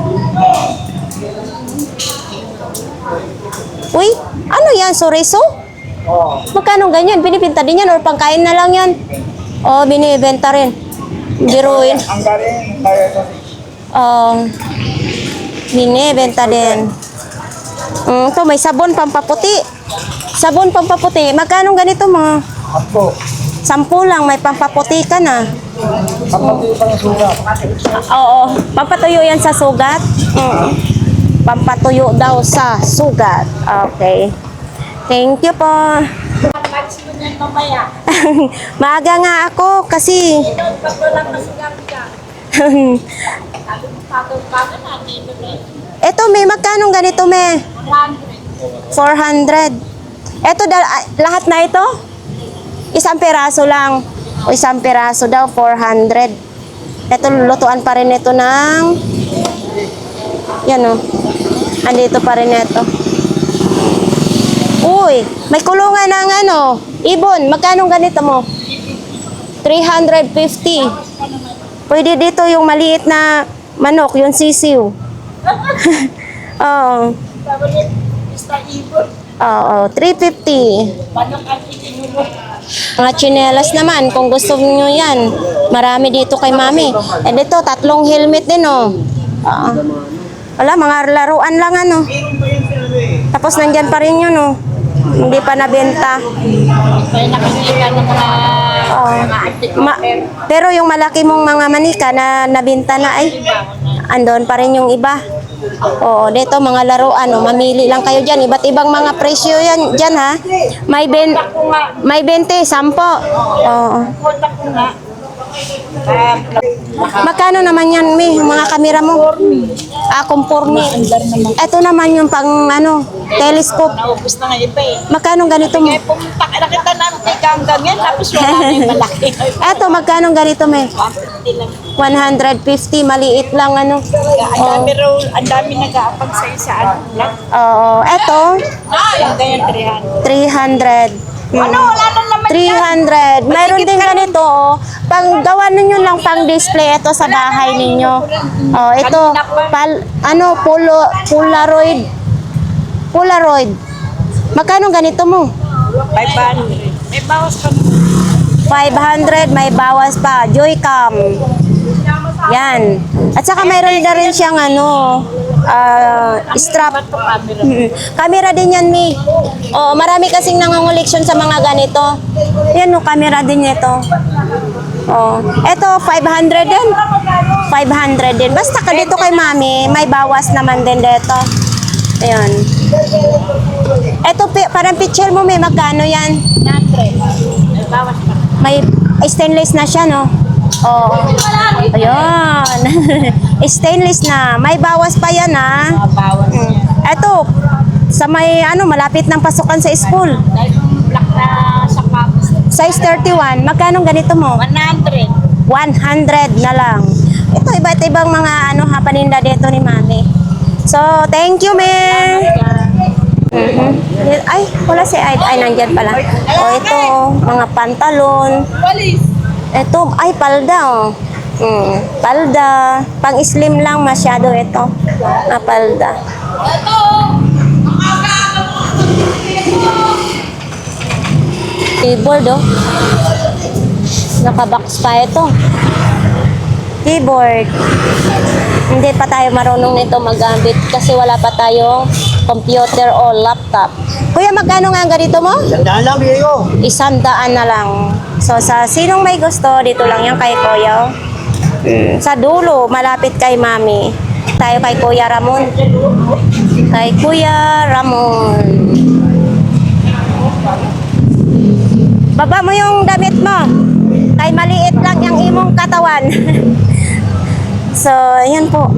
Uy, ano yan? Suriso? Magkano ganyan? Binibenta din yan or pangkain na lang yan? O, binibenta rin. Biruin.
Ang galing, kaya ito.
Binibenta din. Ito, may sabon pampaputi. Sabon pampaputi. Magkano ganito mo?
Ako,
10 lang, may pampaputi ka na.
kapatid pang sugat.
Oo, pampatuyo yan sa sugat. Pampatuyo daw sa sugat. Okay. Thank you po.
Match mo niyan mamaya.
Maaga nga ako kasi
Pag walang nasugang ka. Sabi mo, pagod na, dito na.
eto may magkano ganito may
100.
400. Eto lahat na ito? Isang peraso lang. O isang peraso daw 400. Eto lulutuan pa rin ito ng yan o. Andito pa rin ito. Uy, may kulungan ng ano, ibon. Magkano ganito mo? 350. Pwede dito yung maliit na manok, yung sisiw. Oo.
Sabi niya, Mr. Ibon,
Oo, 350.
paano ka itinuro?
Mga tsinelas naman, kung gusto niyo yan. Marami dito kay mami. Eh dito, 3 helmet din oh. Wala, mga laruan lang ano. Tapos nandyan pa rin yun oh. Hindi pa nabenta.
Kaya nakikita ng mga
Pero yung malaki mong mga manika na nabenta na ay, andon pa rin yung iba. Oo, dito mga laruan, oh, mamili lang kayo dyan. Iba't ibang mga presyo yan dyan ha. May 20, 10. Oo.
kontak ko nga.
Magkano naman yan, May, yung mga kamera mo? Conforme. Ito naman yung pang ano, telescope.
Naubos na nga iba eh.
Magkano ganito mo?
Kaya pumunta ka, nakita namin kay Ganggang yan, tapos wala na yung malaki.
Eto, magkano ganito, May?
150 lang.
150, maliit lang ano.
Ang dami nag-aapag sa isa, ano lang.
Oo, eto,
Yung ganyan, 300.
300.
Ano, wala na naman yan.
300. Mayroon din ganito, oh. Pang gawa ninyo lang pang display ito sa bahay ninyo. Oh, ito Polaroid. Polaroid. Magkano ganito mo?
500. May bawas pa naman.
500, may bawas pa. Joycam. Yan. At saka mayroon na rin siyang ano, strap.
Ba't po camera?
Camera din yan, Mi. Oo, marami kasing nangangoleksyon sa mga ganito. Yan, no, camera din ito. Oh, eto 500 din. 500 din. Basta ka dito kay Mami, may bawas naman din dito. Ayan. Eto, parang picture mo, may magkano yan?
100. May bawas pa.
May stainless na siya, no? Oo. Ayan. Stainless na. May bawas pa yan, ha?
Bawas yan.
Eto, sa may ano, malapit ng pasukan sa school.
Dahil yung black na sapatos.
Size 31, magkano ganito mo?
100.
100 na lang. Ito, iba't ibang mga ano, paninda dito ni Mami. So, thank you, Mel. Ay, wala si Ay. Ay, nandyan pala. O, ito, mga pantalon.
Walis.
Ito, ay, palda, oh. Palda. Pang-slim lang masyado ito. Palda. Keyboard, oh. Nakabox pa ito. Keyboard. Hindi pa tayo marunong nito magamit kasi wala pa tayong computer o laptop. Kuya, magkano nga ang ganito mo?
Sandaan lang, bigay ko.
100 na lang. So, sa sinong may gusto, dito lang yan kay Kuya. Sa dulo, malapit kay Mami. Tayo kay Kuya Ramon. Kay Kuya Ramon. Baba mo yung damit mo. Kay maliit lang yung imong katawan. So, ayan po.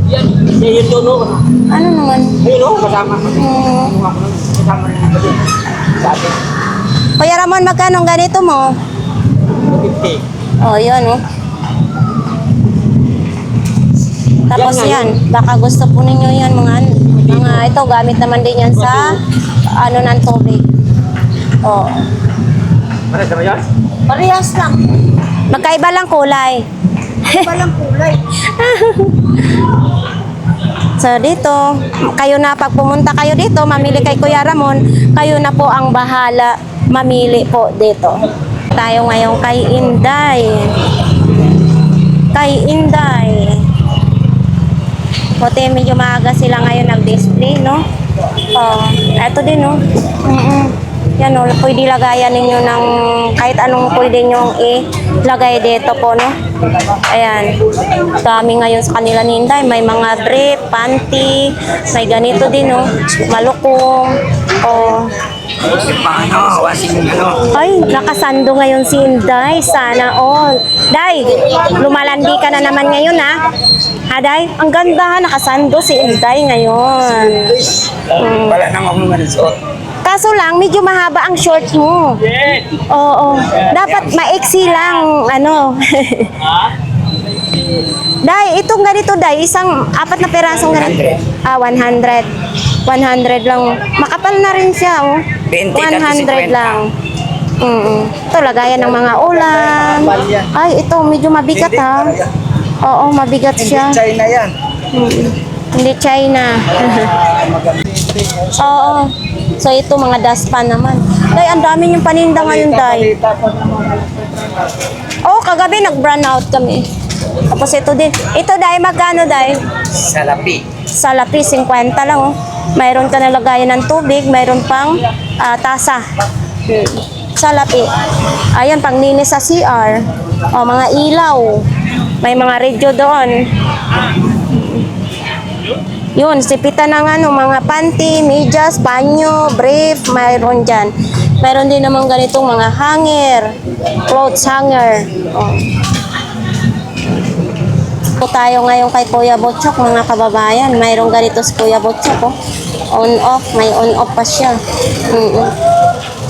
Yan, yung tono.
Ano naman?
Ayun o, kasama. Kasama na yung pati. Sabi,
Kuya Ramon, magkano ang ganito mo?
50.
Oh, yun, oh. Tapos yan, baka gusto po ninyo yan, mga ito, gamit naman din yan sa, ano, ng tubig. Oh.
Pares naman yan?
Parehas lang. Magkaiba lang kulay.
Walang kulay.
So, dito, kayo na, pag pumunta kayo dito, mamili kay Kuya Ramon, kayo na po ang bahala mamili po dito. Tayo ngayon kay Inday. kay Inday. Buti medyo maaga sila ngayon nag-display, no? Oh, eto din, no? Yan, no? Pwede lagayan ninyo ng kahit anong pwede nyo ilagay dito po, no? Ayan. Dami ngayon sa kanila ni Inday. May mga brief, panty, may ganito din, no? Malukong. Oh. Ay, nakasando ngayon si Inday. Sana all. Day, lumalandi ka na naman ngayon, ha? Ha, Day? Ang ganda, ha? Nakasando si Inday ngayon.
Wala nang ako manusot.
Kaso lang, medyo mahaba ang shorts mo. Oo. Dapat maiksi lang, ano. Day, itong ganito, Day, isang 4 na pirasong ganito. 100. 100 lang. Makapal na rin siya, oh. 100 lang. Ito, lagayan ng mga ulam. Ay, ito, medyo mabigat, ha. Oo, mabigat siya.
China yan.
Hindi China. Oo. So, ito, mga dustpan naman. Day, ang dami yung paninda ngayon, Day. Oo, kagabi nag-brown out kami. Tapos ito din. Ito, Day, magkano, Day?
Salapi.
Salapi, 50 lang, oh. Mayroon ka na lagayan ng tubig, mayroon pang tasa. Salapi. Ayan, pang linis sa CR. O, mga ilaw. May mga radio doon. Yun, sipitan ng ano, mga panty, medyas, panyo, brief, mayroon dyan. Mayroon din naman ganitong mga hanger, clothes hanger. O. Po tayo ngayon kay Kuya Butchok, mga kababayan. Mayroong ganito si Kuya Butchok, oh. On-off, may on-off pa siya.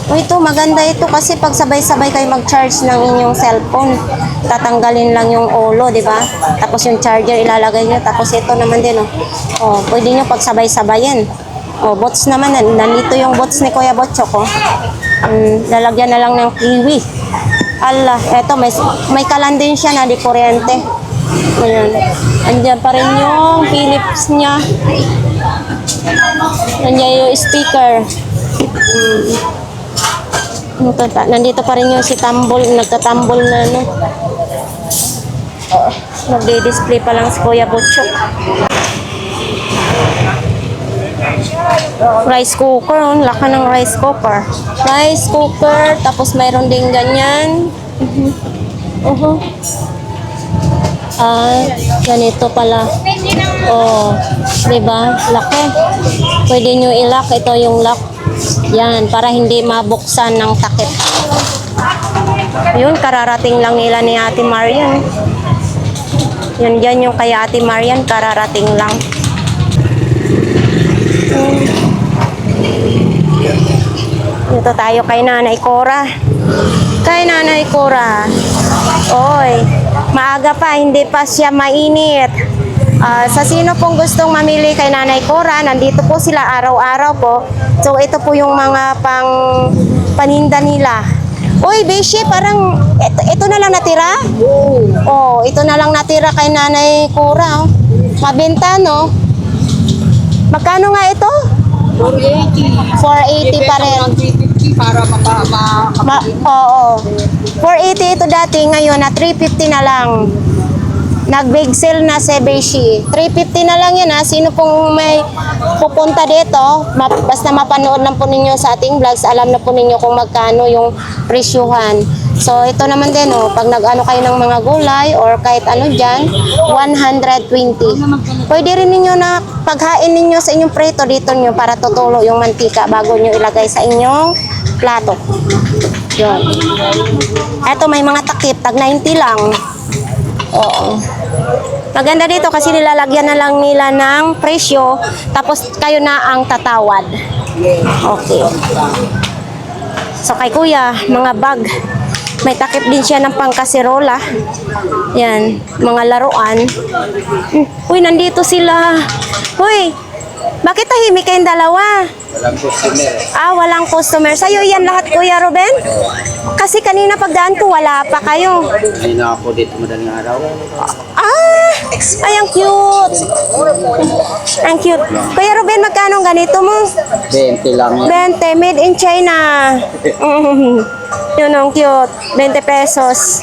O ito, maganda ito kasi pag sabay-sabay kayo mag-charge ng inyong cellphone, tatanggalin lang yung ulo, di ba? Tapos yung charger ilalagay nyo. Tapos ito naman din, oh. Oh, pwede nyo pag sabay-sabayin. Oh, bots naman, nandito yung bots ni Kuya Butchok, oh. Lalagyan na lang ng kiwi. Allah, eto, may kalan din siya na di kuryente. Ayan. Andiyan pa rin yung Philips niya. Nandiyan yung speaker. Nandito pa rin yung si Tambol. Nagtatambol na, no? Nagdi-display pa lang si Kuya Butchok. Rice cooker. Laka ng rice cooker. Rice cooker. Tapos mayroon din ganyan. Ganito pala. Oh, 'di ba? Laki. Pwede nyo i-lock. Ito yung lock. Yan, para hindi mabuksan ng takip. Yun, kararating lang nila ni Ate Marian. Yun, dyan yung kay Ate Marian, kararating lang. Dito tayo kay Nanay Cora. Kay Nanay Cora. Oy, maaga pa, hindi pa siya mainit. Sa sino pong gustong mamili kay Nanay Cora, nandito po sila araw-araw po. So, ito po yung mga paninda nila. Uy, Beshi, parang ito na lang natira? Oh, ito na lang natira kay Nanay Cora. Oh. Mabenta, no? Magkano nga ito?
480.
480 pa rin.
350 para
Oo. 480 ito dati, ngayon na 350 na lang. Nag-big sale na si Beshi. 350 na lang yan, ha. Sino pong may pupunta dito, basta mapanood lang po ninyo sa ating vlogs, alam na po ninyo kung magkano yung presyuhan. So, ito naman din, oh, pag nag-ano kayo ng mga gulay or kahit ano dyan, 120. Pwede rin ninyo na paghain ninyo sa inyong prito dito nyo para tutulo yung mantika bago nyo ilagay sa inyong plato. Yun. Ito, may mga takip, tag 90 lang. Oo. Maganda dito kasi nilalagyan na lang nila ng presyo, tapos kayo na ang tatawad. Okay. So, kay Kuya, mga bag. May takip din siya ng pangkasirola. Yan, mga laruan. Uy, nandito sila. Uy, bakit tahimik kayong dalawa?
Walang customer.
Walang customer. Sa'yo yan lahat, Kuya Ruben? Kasi kanina pagdaan ko, wala pa kayo.
Hindi na ako dito madaling araw.
Ay, ang cute. Ang cute. Kuya Ruben, magkano ganito mo?
20 lang yan.
20, made in China. Yun ang cute. 20 pesos.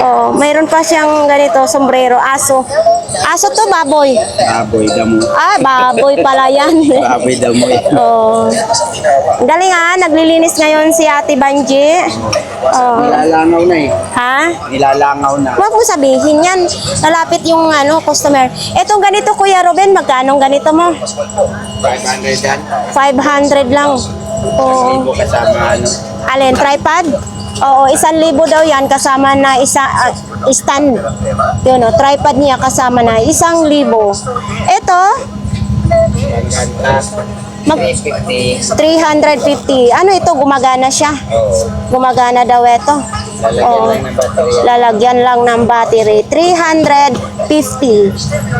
Oh, mayroon pa siyang ganito, sombrero, aso. Aso to, baboy.
Baboy damo.
Ah, baboy pala yan.
Baboy damo eh.
Oh. Galing naglilinis ngayon si Ate Banji. Oh.
Nilalangaw na eh.
Ha?
Nilalangaw na.
Huwag mo sabihin yan. Lalapit yung customer. Etong ganito, Kuya Ruben, magkano ganito mo?
500 yan.
500 lang. Oh.
Libo kasama ano.
Alin, tripod? Oo, 1,000 daw yan kasama na stand. Yun o, tripod niya kasama na 1,000. Ito, mag 350. Ano ito, gumagana siya? Gumagana daw ito. Oo. Lalagyan lang ng battery. 350.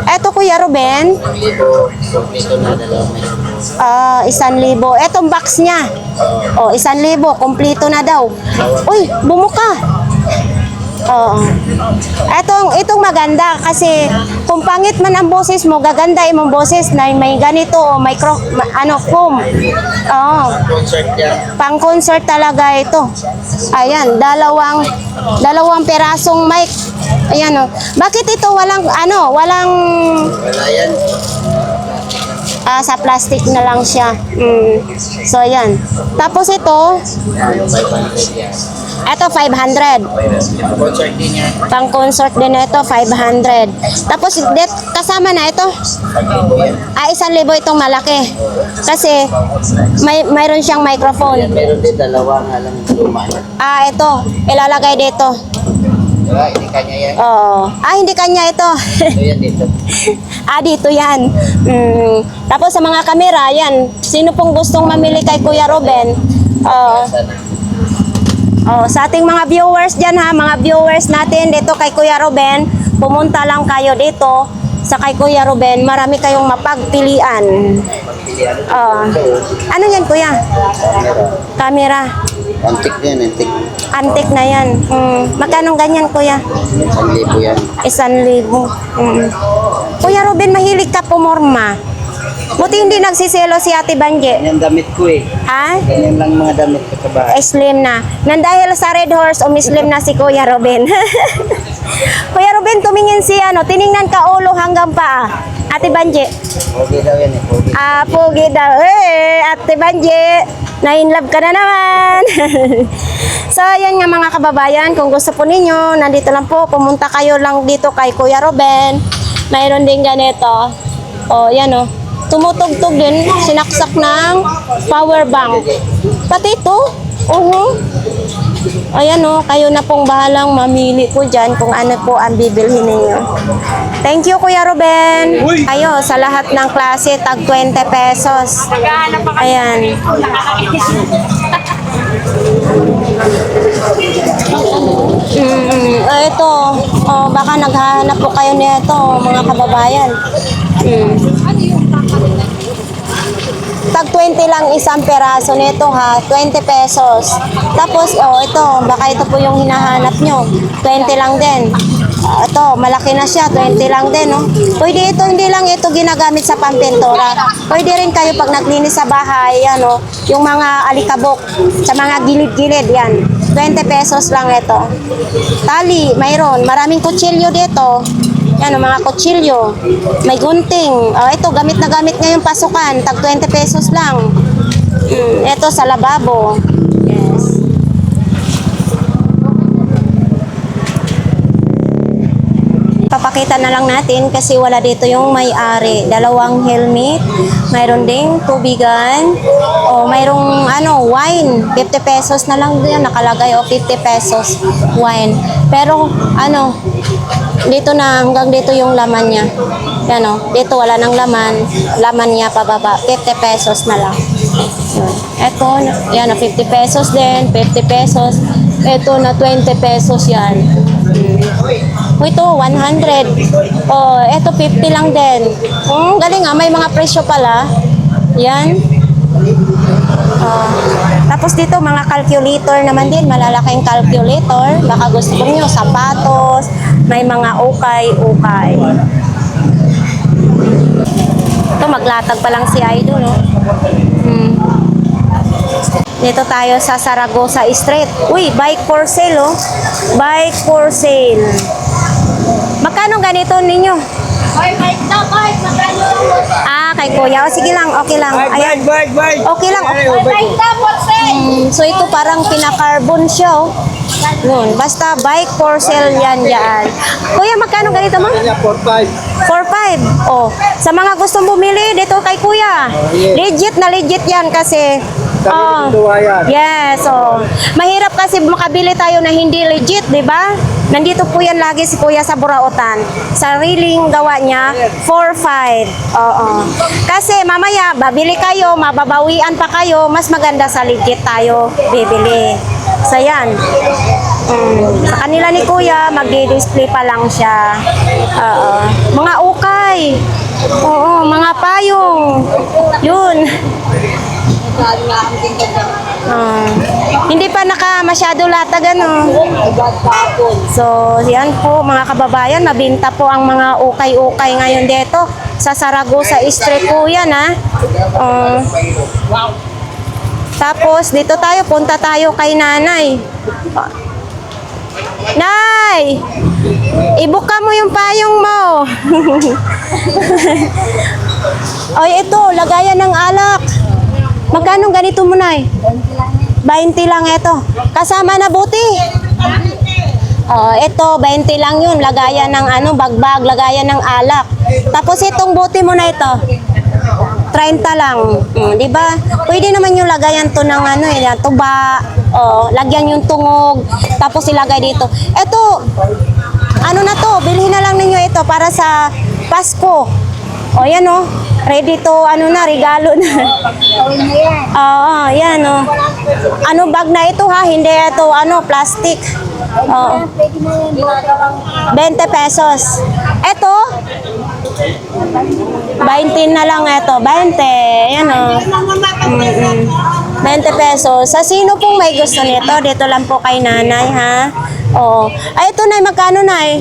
Ito, Kuya Ruben. 1,000. Etong box niya. Oh, 1,000. Kompleto na daw. Uy, bumuka. Oo. Itong maganda kasi kung pangit man ang boses mo, gaganda imong boses na may ganito o foam. Oo. Pang concert talaga ito. Ayan, dalawang perasong mic. Ayan o. Bakit ito walang
Wala yan.
sa plastic na lang siya. So, ayan. Tapos ito, 500.
Concert din yan.
Pang concert din ito, 500. Tapos, kasama na ito. 1,000 itong malaki. Kasi, mayroon siyang microphone.
Meron din dalawa nga lang luma yan.
Ito. Ilalagay dito.
Diba? Hindi kanya yan.
Oo. Hindi kanya ito.
Ito yan dito.
Dito yan. Tapos sa mga kamera, yan. Sino pong gustong mamili kay Kuya Ruben? Sa ating mga viewers dyan mga viewers natin dito kay Kuya Ruben, pumunta lang kayo dito sa kay Kuya Ruben. Marami kayong mapagpilian. Ano yan, Kuya? Camera.
Antik yan, antik.
Antik na yan. Magkano ganyan, Kuya?
1,000 yan.
1,000. Kuya Ruben, mahilig ka pumorma. Buti hindi nagsiselo si Ate Banje.
Yan damit ko eh.
Ha?
Ganyan lang mga damit ko sa bahay.
Slim na. Nandahil sa Red Horse, umislim na si Kuya Ruben. Kuya Ruben, tumingin siya, tiningnan ka ulo hanggang paa. Ate Banje.
Okay daw yan eh. Okay.
Pogi daw. Ate Banje, na-inlove ka na naman. So, yan nga mga kababayan. Kung gusto po ninyo, nandito lang po. Pumunta kayo lang dito kay Kuya Ruben. Mayroon din ganito. Yan tumutugtog din, sinaksak ng power bank. Pati ito, ayan kayo na pong bahalang mamili po dyan kung ano po ang bibilhin ninyo. Thank you, Kuya Ruben. Kayo, sa lahat ng klase, tag 20 pesos. Ayan. Ito, baka naghahanap po kayo nito, mga kababayan. Tag 20 lang isang peraso nito 20 pesos. Tapos ito, baka ito po yung hinahanap nyo, 20 lang din. Ito, malaki na siya, 20 lang din Pwede ito, hindi lang ito ginagamit sa pampintura. Pwede rin kayo pag naglinis sa bahay, yung mga alikabok sa mga gilid-gilid yan. 20 pesos lang ito. Tali, mayroon, maraming kutsilyo dito. Yan, mga kutsilyo. May gunting. Ito, gamit na gamit ngayong pasukan. Tag 20 pesos lang. Ito, sa lababo. Yes. Papakita na lang natin kasi wala dito yung may-ari. Dalawang helmet. Mayroon ding tubigan. Mayroong wine. 50 pesos na lang din nakalagay. 50 pesos wine. Pero dito na, hanggang dito yung laman niya. Yan dito wala nang laman. Laman niya pababa. 50 pesos na lang. Ito, yan 50 pesos din. 50 pesos. Ito na 20 pesos yan. Ito, 100. Ito 50 lang din. Galing may mga presyo pala. Yan. Tapos dito mga calculator naman din, malalaking calculator. Baka gusto niyo sapatos, may mga ukay-ukay. Ito maglatag pa lang si Idol, Dito tayo sa Saragosa Street. Uy, bike for sale, oh. Bike for sale. Magkano ganito ninyo?
Hoy, bike na, bike. Magkano lang po?
Ah, kay kuya. O, sige lang, okay lang. Ayan.
Bike.
Okay lang.
Hoy, bike na po, sir.
So, ito parang pinaka-carbon siya, oh. Yun, basta bike for sale yan dyan. Kuya, magkano ganito mo?
Kanya 4-5.
4-5. Oh, sa mga gustong bumili, dito kay kuya.
yes.
Legit na legit yan kasi.
Sabi ng tuwa yan.
Yes, oh. Mahirap kasi makabili tayo na hindi legit, di ba? Nandito po yan lagi si kuya sa Burautan. Sariling gawa niya, 4-5. Oo. Kasi mamaya, babili kayo, mababawian pa kayo, mas maganda sa legit tayo bibili. So yan. Sa kanila ni kuya, magdi-display pa lang siya. Oo. Mga ukay. Oo, mga payong. Yun. Hindi pa masyado latag ano. So, yan po mga kababayan, mabinta po ang mga ukay-ukay ngayon dito sa Saragosa Street po yan ha. Tapos dito tayo, punta tayo kay nanay. Nay! Ibuka mo yung payong mo. Oy, ito, lagayan ng alak. Magkano ganito mo, Nay? 20 lang ito. Kasama na buti. Oh, ito, 20 lang yun. Lagayan ng bagbag, lagayan ng alak. Tapos itong buti mo na ito. 30 lang. Di ba? Pwede naman yung lagayan to ng tuba. Oh, lagyan yung tungog. Tapos ilagay dito. Ito, na to? Bilhin na lang ninyo ito para sa Pasko. O, yan o. Ready to, regalo na. Oo, yan o. Bag na ito ha? Hindi ito, plastic. Oo. 20 pesos. Ito, 20 na lang ito. 20. Yan o. 20 pesos. Sa sino pong may gusto nito, dito lang po kay nanay ha. Oo. Ay, ito na, magkano na eh?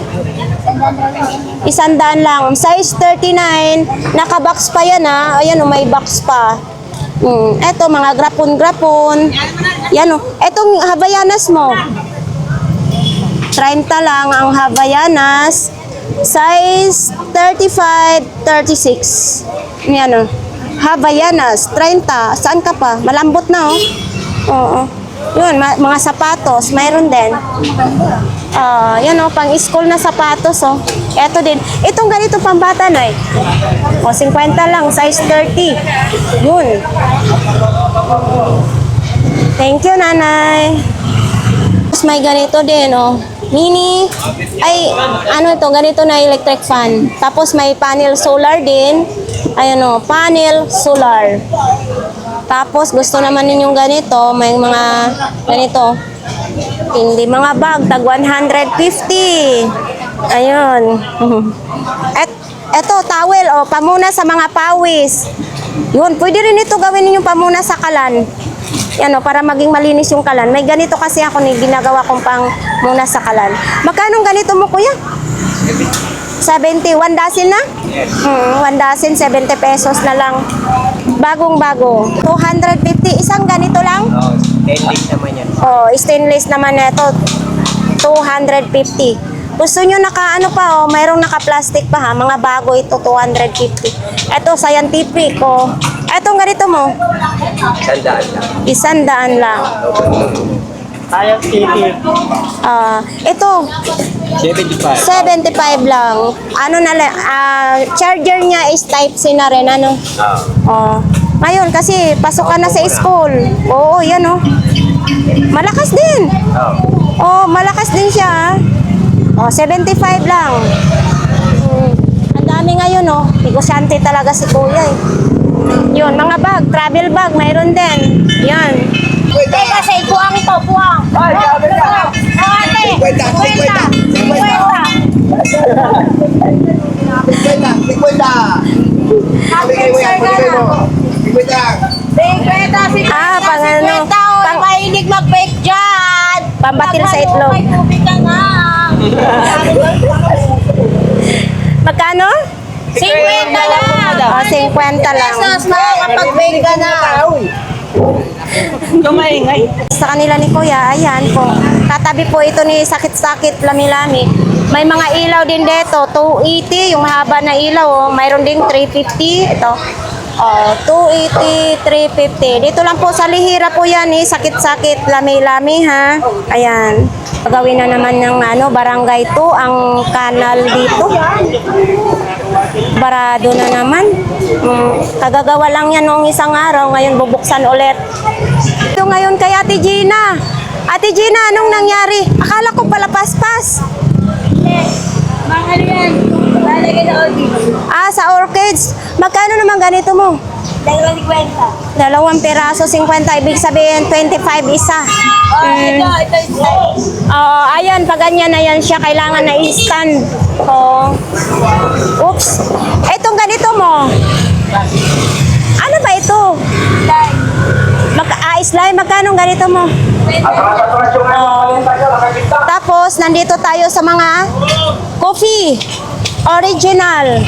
100 lang. Size 39. Naka-box pa yan ha. Ayan o, may box pa. Eto, mga grapon-grapon. Yan o. Etong Havaianas mo. 30 lang ang Havaianas. Size 35, 36. Yan o. Havaianas, 30. Saan ka pa? Malambot na o. Oo. Yun, mga sapatos. Mayroon din. Yan o, pang school na sapatos o. Eto din. Itong ganito pang bata na eh. O, 50 lang. Size 30. Yun. Thank you, nanay. Tapos may ganito din o. Mini. Ay, ito, ganito na electric fan. Tapos may panel solar din. Ayan o, panel solar. Tapos gusto naman ninyong ganito, may mga ganito. Hindi mga bag, tag 150. Ayun. Eto, towel o, pamuna sa mga pawis. Yun, pwede rin ito gawin ninyong pamuna sa kalan. Yan o, para maging malinis yung kalan. May ganito kasi ako ginagawa kong pang muna sa kalan. Magkano ganito mo, kuya? 70, 1 dozen na? 1 dozen, 70 pesos na lang. Bagong-bago. 250, isang ganito lang?
Stainless naman yan.
Oh, stainless naman ito. 250. Gusto nyo pa mayroong naka-plastic pa ha. Mga bago ito, 250. Ito, scientific oh. Etong ganito mo?
100 lang.
100 lang.
Scientific.
Ito,
75.
75 lang. Charger niya is Type-C na rin, Ngayon, kasi pasok ka na sa school. Oo, yan Malakas din. Malakas din siya. 75 lang. Ang dami ngayon, negosyante talaga si kuya eh. Yun, mga bag, travel bag, mayroon din. Yan.
Kasi buwang ito, buwang.
Ay, sabi ka.
Ate,
50.
50.
Mahilig mag-bake dyan.
Pambatil sa itlog.
May tubig ka na.
Magkano?
50 lang.
50 lang.
Pesos na kapag-bake ka na.
Kumaingay.
Sa kanila ni Kuya, ayan po. Katabi po ito ni Sakit-Sakit Lami-Lami. May mga ilaw din dito, 280, yung haba na ilaw, oh. Mayroon ding 350, ito. Oh, 280, 350. Dito lang po sa Lihira po yan eh, Sakit-Sakit Lami-Lami ha. Ayan. Gagawin na naman ng Barangay 2 ang kanal dito. Barado na naman. Kagagawa lang yan noong isang araw, ngayon bubuksan ulit. Ito ngayon kay Ate Gina. Ate Gina, anong nangyari? Akala ko pala paspas.
Mga ano yan? Lalagay na orchid.
Ah, sa orchids. Magkano naman ganito mo?
2.50.
2 peraso, 50. Ibig sabihin, 25 isa.
Ito is
Ayan, pag ganyan na yan siya, kailangan na i-stand. Oh. Oops. Etong ganito mo. Ano ba ito? Slime, magkano ganito mo? Tapos, nandito tayo sa mga coffee. Original.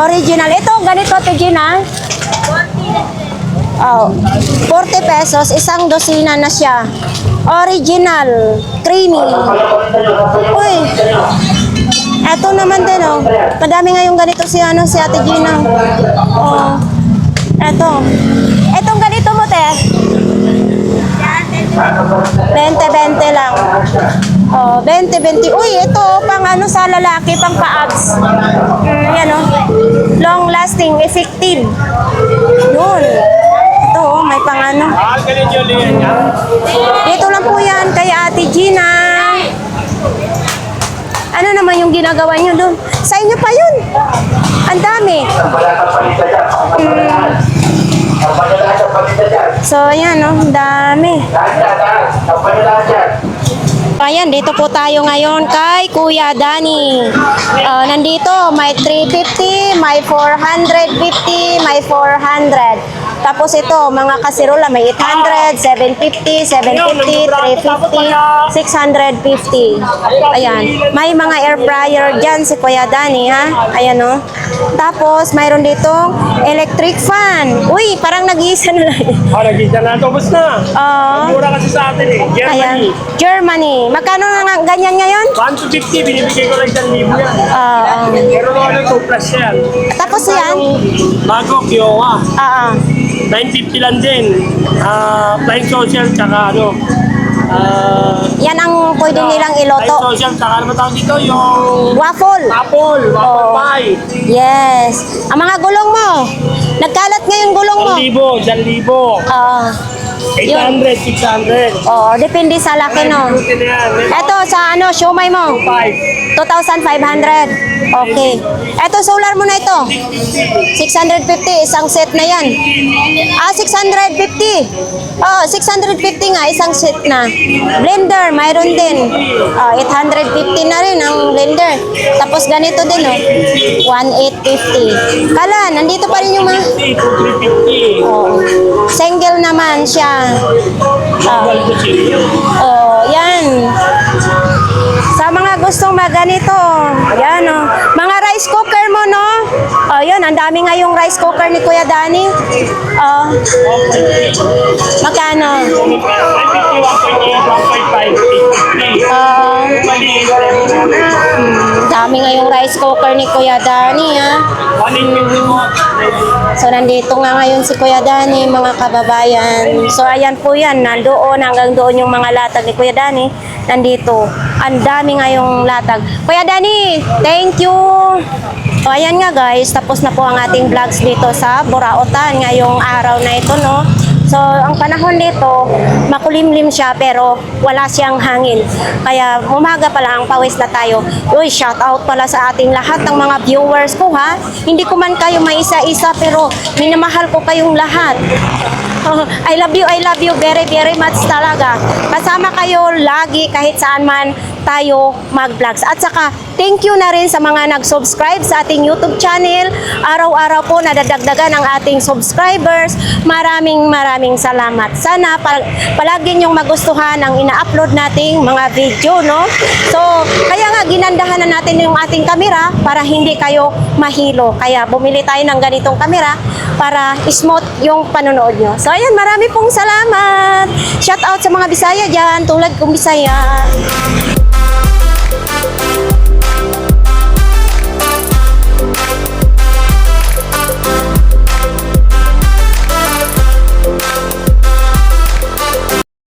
Original. Ito, ganito, Gina. 40 pesos, isang dosina na siya. Original. Creamy. Uy. Ito naman din, oh. Madami ngayong ganito si Ate Gina. Oh. Ito. Etong ganito mo, te. 20-20 lang. Oh, 20-20. Uy, ito pang sa lalaki, pang pa-abs. Yan oh. Long lasting, effective. Yun. Ito oh, may pang Dito lang po yan kay Ate Gina. Ano naman yung ginagawa nyo doon? Sa inyo pa yun. Ang dami. So, ayan, no? Ang dami. Ayan, dito po tayo ngayon kay Kuya Danny. Nandito, may 350, may 450, may 400. Tapos ito, mga kasirola, may 800, 750, 750, 350, 650. Ayan. May mga air fryer dyan si Kuya Danny, ha? Ayan, no? Tapos, mayroon dito electric fan. Uy, parang nag-iisa na lang.
Nag-isa na. Tapos na. Mura kasi sa atin eh.
Ayan. Germany. Magkano nga ganyan ngayon?
150, binibigay ko lang 1,000 yan. Pero naman yung 2 plus yan.
Tapos yan?
Bago, Kiowa. 950 lang din. Flying social, tsaka
Yan ang pwede nilang
Flying
iloto.
social, tsaka ano ba tawag dito? Yung
Waffle.
waffle pie.
Yes. Ang mga gulong mo. Nagkalat nga yung gulong mo.
1,000, 800, 600.
Depende sa laki, no?
Buti na yan.
Eto, sa siomay mo.
5.
2,500. Okay. Eto, solar mo na ito. 650, isang set na yan. 650. 650 nga, isang set na. Blender, mayroon din. 850 na rin ang blender. Tapos ganito din, 1,850. Kala, nandito pa rin yung mga...
350.
Single naman siya. Yan. Sa mga gustong maganito, yan mga rice cooker mo, no? Yan, ang dami nga yung rice cooker ni Kuya Danny. Magkano?
1,500,
Dami nga yung rice cooker ni Kuya Danny, ha? So, nandito nga ngayon si Kuya Danny, mga kababayan. So, ayan po yan. Nandoon, hanggang doon yung mga latag ni Kuya Danny. Nandito. Ang dami nga yung latag. Kuya Danny, thank you! So, ayan nga guys. Tapos na po ang ating vlogs dito sa Burautan ngayong araw na ito, no? So, ang panahon dito, makulimlim siya pero wala siyang hangin. Kaya umaga pa lang, pawis na tayo. Uy, shout out pala sa ating lahat ng mga viewers ko, ha? Hindi ko man kayo maisa-isa pero minamahal ko kayong lahat. I love you very, very much talaga. Kasama kayo lagi kahit saan man tayo mag-vlogs. At saka, thank you na rin sa mga nag-subscribe sa ating YouTube channel. Araw-araw po nadadagdagan ang ating subscribers. Maraming salamat. Sana palagi niyong magustuhan ang ina-upload nating mga video, no? So, kaya nga ginandahan na natin yung ating kamera para hindi kayo mahilo. Kaya bumili tayo ng ganitong kamera para smooth yung panonood nyo. So, ayan, marami pong salamat. Shout out sa mga Bisaya dyan, tulad kong Bisaya.